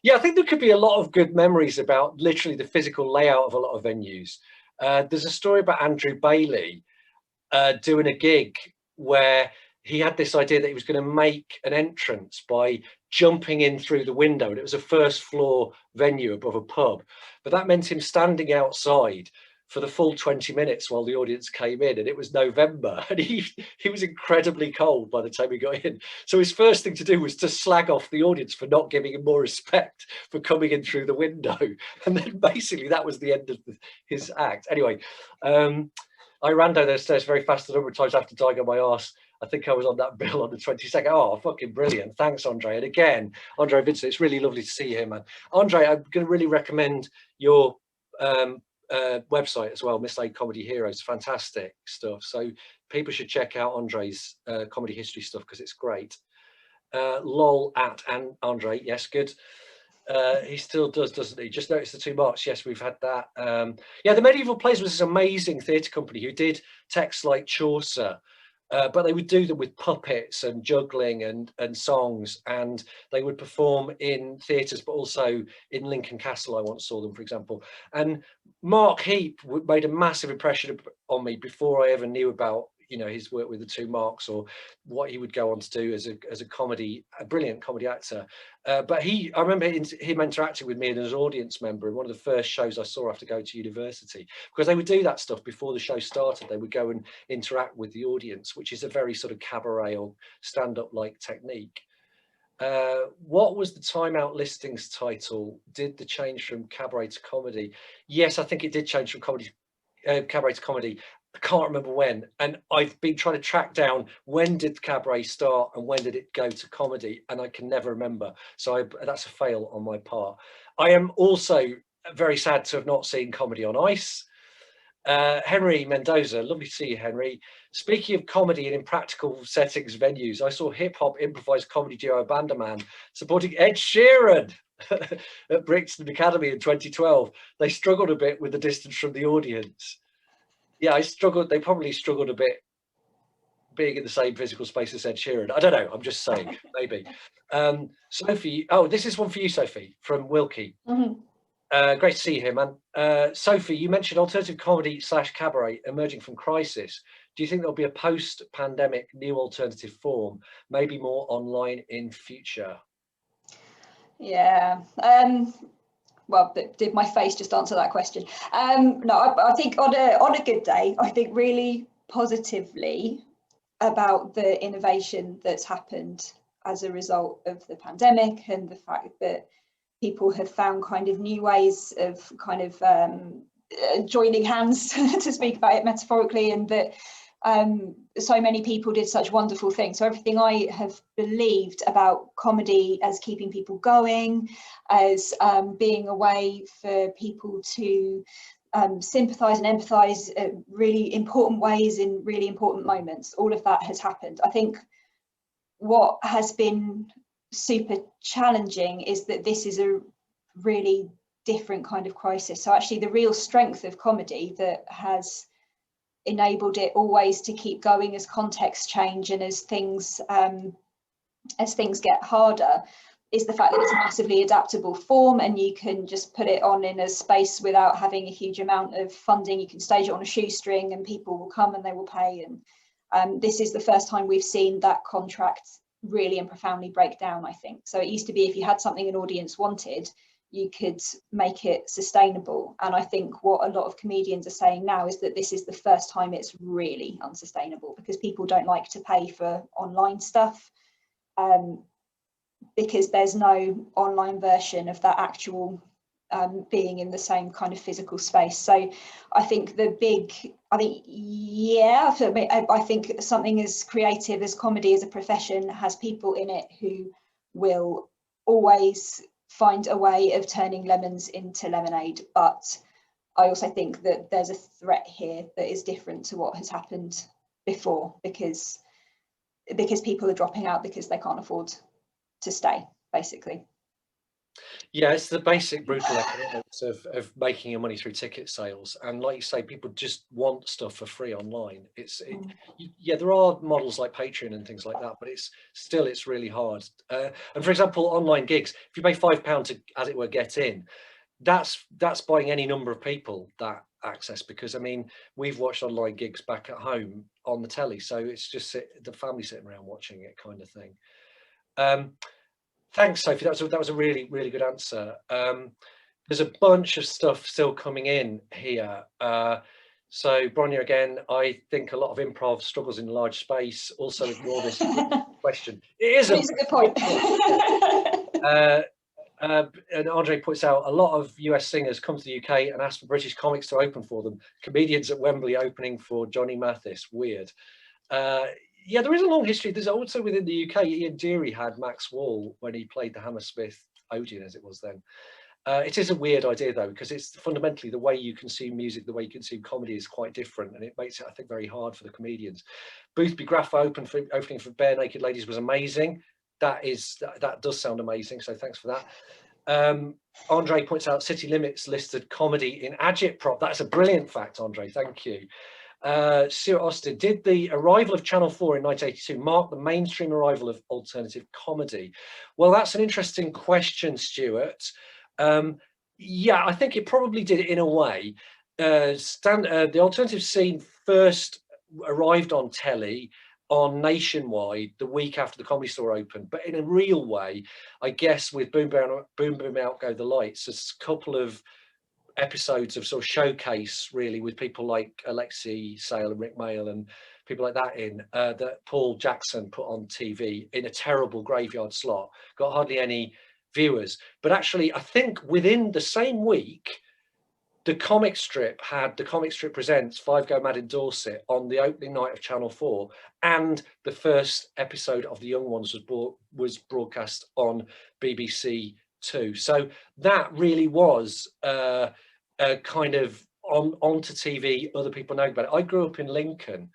Yeah, I think there could be a lot of good memories about literally the physical layout of a lot of venues. There's a story about Andrew Bailey doing a gig where he had this idea that he was going to make an entrance by jumping in through the window, and it was a first floor venue above a pub, but that meant him standing outside for the full 20 minutes while the audience came in, and it was November, and he was incredibly cold by the time he got in. So his first thing to do was to slag off the audience for not giving him more respect for coming in through the window, and then basically that was the end of his act. Anyway, I ran down those stairs very fast a number of times after dying on my arse. I think I was on that bill on the 22nd. Oh, fucking brilliant. Thanks, Andre. And again, Andre Vincent, it's really lovely to see you here, man. Andre, I'm going to really recommend your website as well, Mislaid Comedy Heroes. Fantastic stuff. So people should check out Andre's comedy history stuff because it's great. Lol at and Andre. Yes, good. He still does, doesn't he? Just notice the 2 marks. Yes, we've had that. The Medieval Plays was this amazing theatre company who did texts like Chaucer, but they would do them with puppets and juggling and songs, and they would perform in theatres, but also in Lincoln Castle. I once saw them, for example. And Mark Heap made a massive impression on me before I ever knew about his work with the 2 marks or what he would go on to do as a brilliant comedy actor. But I remember him interacting with me as an audience member in one of the first shows I saw after going to university, because they would do that stuff before the show started. They would go and interact with the audience, which is a very sort of cabaret or stand-up like technique. What was the Time Out listings title? Did the change from cabaret to comedy? Yes, I think it did change from cabaret to comedy. I can't remember when, and I've been trying to track down when did cabaret start and when did it go to comedy, and I can never remember. So that's a fail on my part. I am also very sad to have not seen Comedy on Ice. Henry Mendoza, lovely to see you, Henry. Speaking of comedy in impractical settings venues, I saw hip-hop improvised comedy duo Bandaman supporting Ed Sheeran at Brixton Academy in 2012. They struggled a bit with the distance from the audience. Yeah, they probably struggled a bit being in the same physical space as Ed Sheeran. I don't know, I'm just saying, maybe. Sophie, this is one for you, Sophie, from Wilkie. Mm-hmm. Great to see you here, man. Sophie, you mentioned alternative comedy / cabaret emerging from crisis. Do you think there'll be a post-pandemic new alternative form, maybe more online in future? Yeah. Well, did my face just answer that question? No, I think on a good day, I think really positively about the innovation that's happened as a result of the pandemic, and the fact that people have found kind of new ways of kind of joining hands to speak about it metaphorically, and that so many people did such wonderful things. So everything I have believed about comedy as keeping people going, as being a way for people to sympathise and empathise really important ways in really important moments, all of that has happened. I think what has been super challenging is that this is a really different kind of crisis. So actually the real strength of comedy that has enabled it always to keep going as contexts change and as things get harder is the fact that it's a massively adaptable form, and you can just put it on in a space without having a huge amount of funding. You can stage it on a shoestring and people will come and they will pay. And this is the first time we've seen that contract really and profoundly break down, I think. So it used to be if you had something an audience wanted, you could make it sustainable. And I think what a lot of comedians are saying now is that this is the first time it's really unsustainable, because people don't like to pay for online stuff, because there's no online version of that actual being in the same kind of physical space. So I think I think something as creative as comedy as a profession has people in it who will always find a way of turning lemons into lemonade. But I also think that there's a threat here that is different to what has happened before, because people are dropping out because they can't afford to stay, basically. Yeah, it's the basic brutal economics of making your money through ticket sales. And like you say, people just want stuff for free online. Yeah, there are models like Patreon and things like that, but it's really hard. And for example, online gigs, if you pay £5 to, as it were, get in, that's buying any number of people that access, because I mean, we've watched online gigs back at home on the telly, so it's just the family sitting around watching it kind of thing. Thanks, Sophie. That was a really, really good answer. There's a bunch of stuff still coming in here. So Bronya, again, I think a lot of improv struggles in large space. Also ignore this question. It is a good point. And Andre points out a lot of US singers come to the UK and ask for British comics to open for them. Comedians at Wembley opening for Johnny Mathis. Weird. Yeah, there is a long history. There's also within the UK, Ian Deary had Max Wall when he played the Hammersmith Odeon, as it was then. It is a weird idea, though, because it's fundamentally the way you consume music, the way you consume comedy is quite different, and it makes it, I think, very hard for the comedians. Boothby Graffa opening for Bare Naked Ladies was amazing. That does sound amazing, so thanks for that. Andre points out City Limits listed comedy in agitprop. That's a brilliant fact, Andre. Thank you. Stuart Austin, did the arrival of Channel 4 in 1982 mark the mainstream arrival of alternative comedy? Well, that's an interesting question, Stuart. Yeah, I think it probably did in a way. The alternative scene first arrived on telly on Nationwide the week after the Comedy Store opened, but in a real way, I guess with Boom Boom Out Go the Lights, a couple of episodes of sort of showcase, really, with people like Alexei Sale and Rick Mail and people like that that Paul Jackson put on TV in a terrible graveyard slot, got hardly any viewers. But actually, I think within the same week, the comic strip presents Five Go Mad in Dorset on the opening night of Channel 4, and the first episode of The Young Ones was broadcast on BBC Two. So that really was kind of onto TV, other people know about it. I grew up in Lincoln,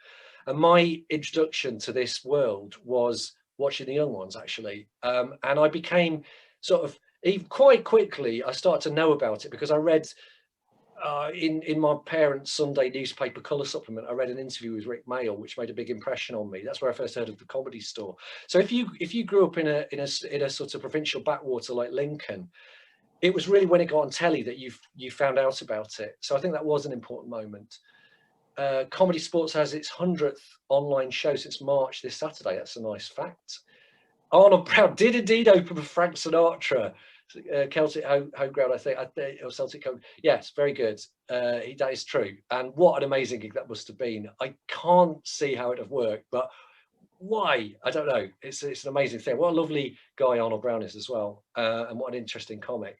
and my introduction to this world was watching The Young Ones, actually. And I became sort of, quite quickly, I started to know about it because I read in my parents' Sunday newspaper colour supplement, I read an interview with Rick Mail, which made a big impression on me. That's where I first heard of the Comedy Store. So if you grew up in a sort of provincial backwater like Lincoln, it was really when it got on telly that you found out about it. So I think that was an important moment. Comedy Sports has its 100th online show since March this Saturday. That's a nice fact. Arnold Brown did indeed open for Frank Sinatra. Celtic home ground, I think, or Celtic home. Yes, very good. That is true. And what an amazing gig that must have been. I can't see how it have worked, but why? I don't know. It's an amazing thing. What a lovely guy Arnold Brown is as well, and what an interesting comic.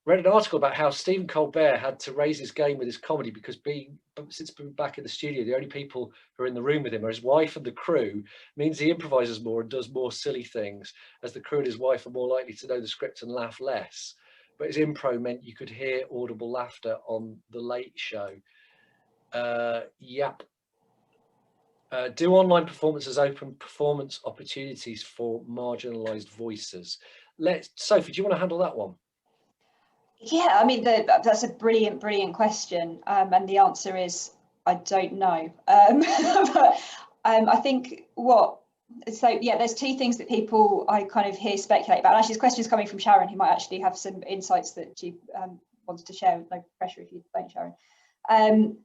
read an article about how Stephen Colbert had to raise his game with his comedy because since being back in the studio, the only people who are in the room with him are his wife and the crew, means he improvises more and does more silly things, as the crew and his wife are more likely to know the script and laugh less. But his improv meant you could hear audible laughter on The Late Show. Yep. Do online performances open performance opportunities for marginalised voices? Sophie, do you want to handle that one? Yeah, I mean, that's a brilliant question, and the answer is I don't know. But I think there's two things that people I kind of hear speculate about. Actually, this question is coming from Sharon, who might actually have some insights that she wanted to share. No pressure if you don't, Sharon.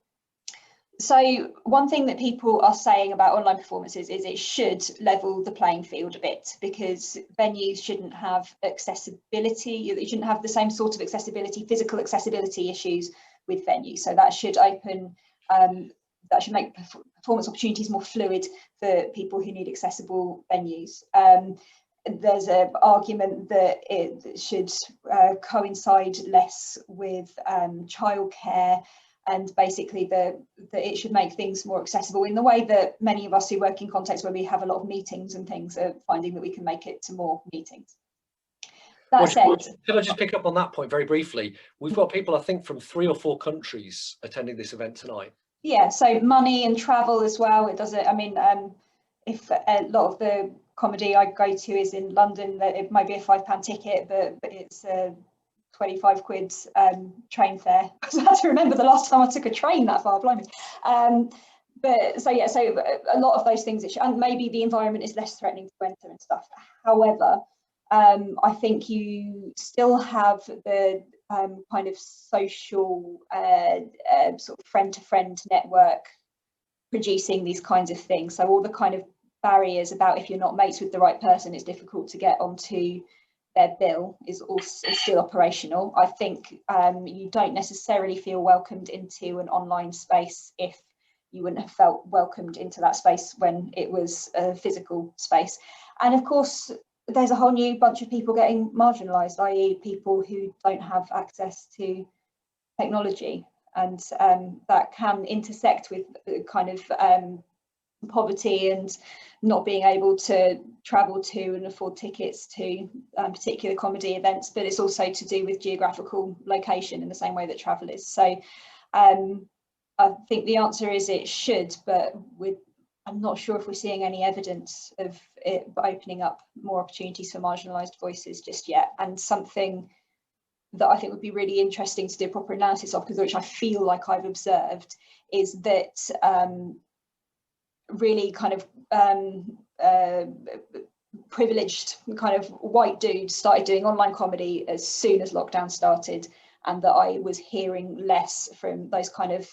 So one thing that people are saying about online performances is it should level the playing field a bit, because venues shouldn't have accessibility. You shouldn't have the same sort of accessibility, physical accessibility issues with venues. So that should open, that should make performance opportunities more fluid for people who need accessible venues. There's an argument that it should coincide less with childcare, and basically that it should make things more accessible in the way that many of us who work in contexts where we have a lot of meetings and things are finding that we can make it to more meetings. That said, can I just pick up on that point very briefly? We've got people, I think, from 3 or 4 countries attending this event tonight. Yeah, so money and travel as well. It doesn't, I mean, if a lot of the comedy I go to is in London, that it might be a £5 ticket, but it's 25 quid train fare. So I have to remember the last time I took a train that far, blimey. But so yeah, so a lot of those things, and maybe the environment is less threatening to enter and stuff. However, I think you still have the kind of social sort of friend-to-friend network producing these kinds of things. So all the kind of barriers about if you're not mates with the right person, it's difficult to get onto their bill is still operational. I think you don't necessarily feel welcomed into an online space if you wouldn't have felt welcomed into that space when it was a physical space. And of course, there's a whole new bunch of people getting marginalised, i.e. people who don't have access to technology, and that can intersect with kind of poverty and not being able to travel to and afford tickets to particular comedy events, but it's also to do with geographical location in the same way that travel is. So I think the answer is it should, but I'm not sure if we're seeing any evidence of it opening up more opportunities for marginalised voices just yet. And something that I think would be really interesting to do a proper analysis of, because which I feel like I've observed, is that really kind of privileged kind of white dudes started doing online comedy as soon as lockdown started, and that I was hearing less from those kind of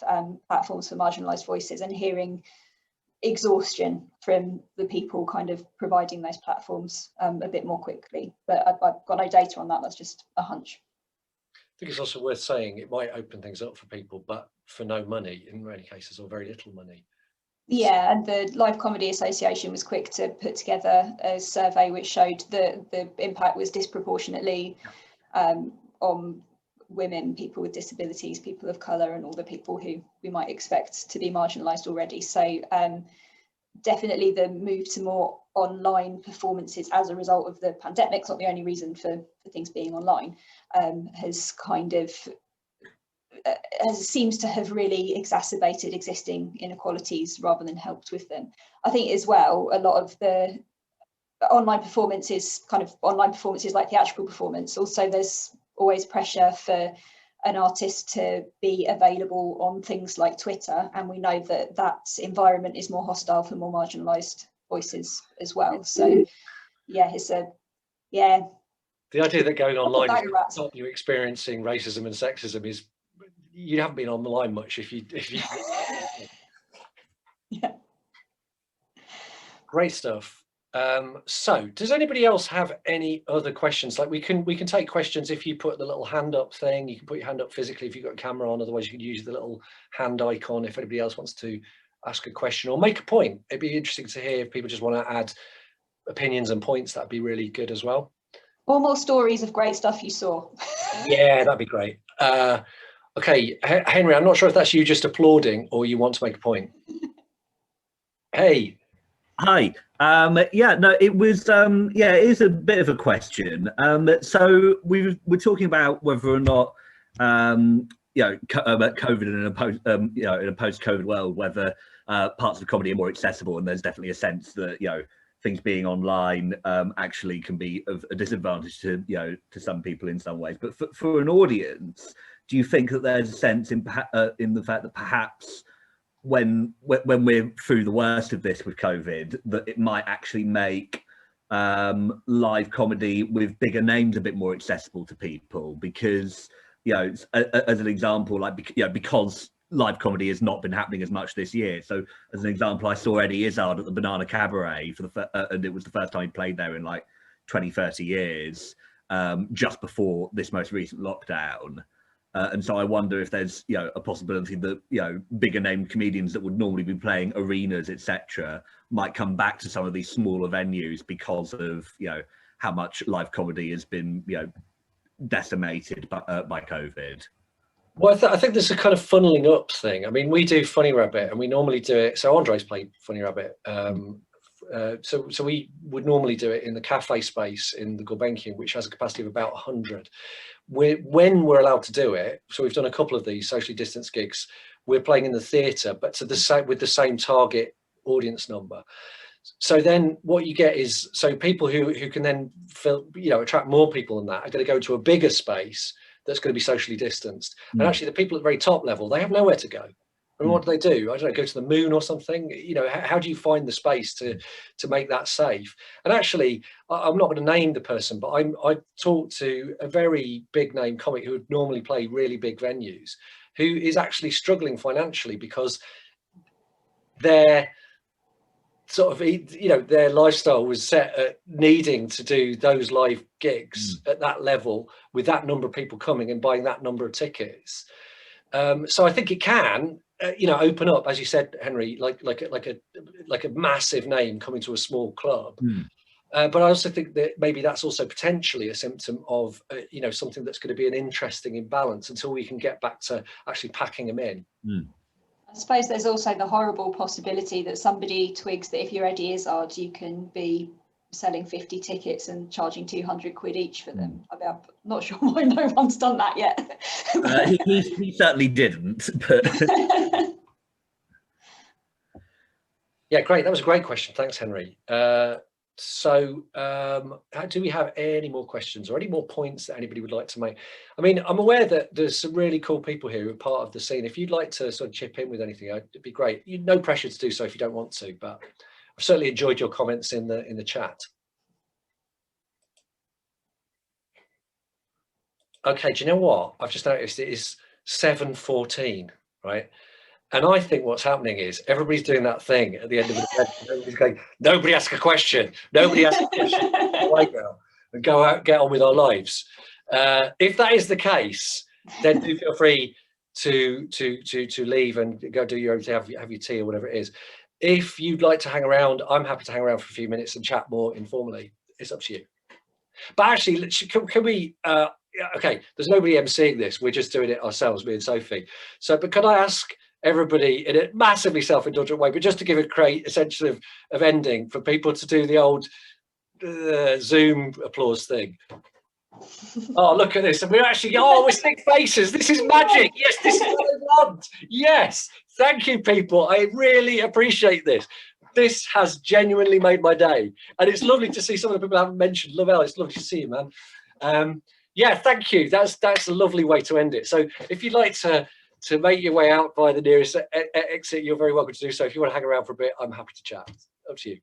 platforms for marginalised voices, and hearing exhaustion from the people kind of providing those platforms a bit more quickly. But I've got no data on that, that's just a hunch. I think it's also worth saying it might open things up for people, but for no money in many cases, or very little money. Yeah, and the Live Comedy Association was quick to put together a survey which showed that the impact was disproportionately on women, people with disabilities, people of colour, and all the people who we might expect to be marginalised already. So definitely the move to more online performances as a result of the pandemic, it's not the only reason for things being online, has kind of seems to have really exacerbated existing inequalities rather than helped with them. I think as well, a lot of the online performances, like theatrical performance, also there's always pressure for an artist to be available on things like Twitter, and we know that that environment is more hostile for more marginalised voices as well. So yeah, the idea that going online is going to stop you experiencing racism and sexism is, you haven't been online much if you yeah. Great stuff. So does anybody else have any other questions? Like we can take questions if you put the little hand up thing. You can put your hand up physically if you've got a camera on, otherwise you can use the little hand icon if anybody else wants to ask a question or make a point. It'd be interesting to hear if people just want to add opinions and points. That'd be really good as well. Or more stories of great stuff you saw. Yeah, that'd be great. Okay, Henry, I'm not sure if that's you just applauding or you want to make a point. Hey. Hi. Yeah, no, it was, yeah, it is a bit of a question. So we're talking about whether or not, you know, about COVID in a post, you know, in a post-COVID world, whether parts of comedy are more accessible, and there's definitely a sense that, you know, things being online actually can be of a disadvantage to, you know, to some people in some ways. But for an audience, do you think that there's a sense in the fact that perhaps when we're through the worst of this with COVID, that it might actually make live comedy with bigger names a bit more accessible to people? Because, you know, as an example, like, you know, because live comedy has not been happening as much this year. So as an example, I saw Eddie Izzard at the Banana Cabaret for and it was the first time he played there in like 20-30 years, just before this most recent lockdown. And so I wonder if there's, you know, a possibility that, you know, bigger name comedians that would normally be playing arenas, etc., might come back to some of these smaller venues because of, you know, how much live comedy has been, you know, decimated by COVID. Well, I think there's a kind of funneling up thing. I mean, we do Funny Rabbit, and we normally do it. So Andre's played Funny Rabbit. So we would normally do it in the cafe space in the Gulbenkian, which has a capacity of about 100. When we're allowed to do it, so we've done a couple of these socially distanced gigs, we're playing in the theatre, but with the same target audience number. So then what you get is, so people who can then attract more people than that are going to go to a bigger space that's going to be socially distanced. And actually the people at the very top level, they have nowhere to go. I mean, what do? I don't know, go to the moon or something? You know, how do you find the space to make that safe? And actually, I'm not going to name the person, but I talked to a very big name comic who would normally play really big venues, who is actually struggling financially because their sort of, you know, their lifestyle was set at needing to do those live gigs at that level with that number of people coming and buying that number of tickets. So I think it can, you know, open up, as you said, Henry, like a massive name coming to a small club. But I also think that maybe that's also potentially a symptom of, you know, something that's going to be an interesting imbalance until we can get back to actually packing them in. I suppose there's also the horrible possibility that somebody twigs that if you're Eddie Izzard, you can be selling 50 tickets and charging 200 quid each for them. I mean, I'm not sure why no one's done that yet. He certainly didn't. But yeah, great. That was a great question. Thanks, Henry. So do we have any more questions or any more points that anybody would like to make? I mean, I'm aware that there's some really cool people here who are part of the scene. If you'd like to sort of chip in with anything, it'd be great. No pressure to do so if you don't want to, but I've certainly enjoyed your comments in the chat. Okay, do you know what? I've just noticed it is 7:14, right? And I think what's happening is everybody's doing that thing at the end of the event. Everybody's going, nobody ask a question. Nobody ask a question. And go out, get on with our lives. If that is the case, then do feel free to leave and go do your own thing, have your tea or whatever it is. If you'd like to hang around, I'm happy to hang around for a few minutes and chat more informally. It's up to you. But actually, can we? Okay, there's nobody emceeing this. We're just doing it ourselves, me and Sophie. So, but can I ask everybody in a massively self-indulgent way, but just to give a sense of ending for people to do the old Zoom applause thing. Oh, look at this. And we're actually, we're seeing faces. This is magic. Yes, this is what I want. Yes. Thank you, people. I really appreciate this. This has genuinely made my day. And it's lovely to see some of the people I haven't mentioned. Lavelle, it's lovely to see you, man. Yeah, thank you. That's a lovely way to end it. So if you'd like to make your way out by the nearest exit, you're very welcome to do so. If you want to hang around for a bit, I'm happy to chat. Up to you.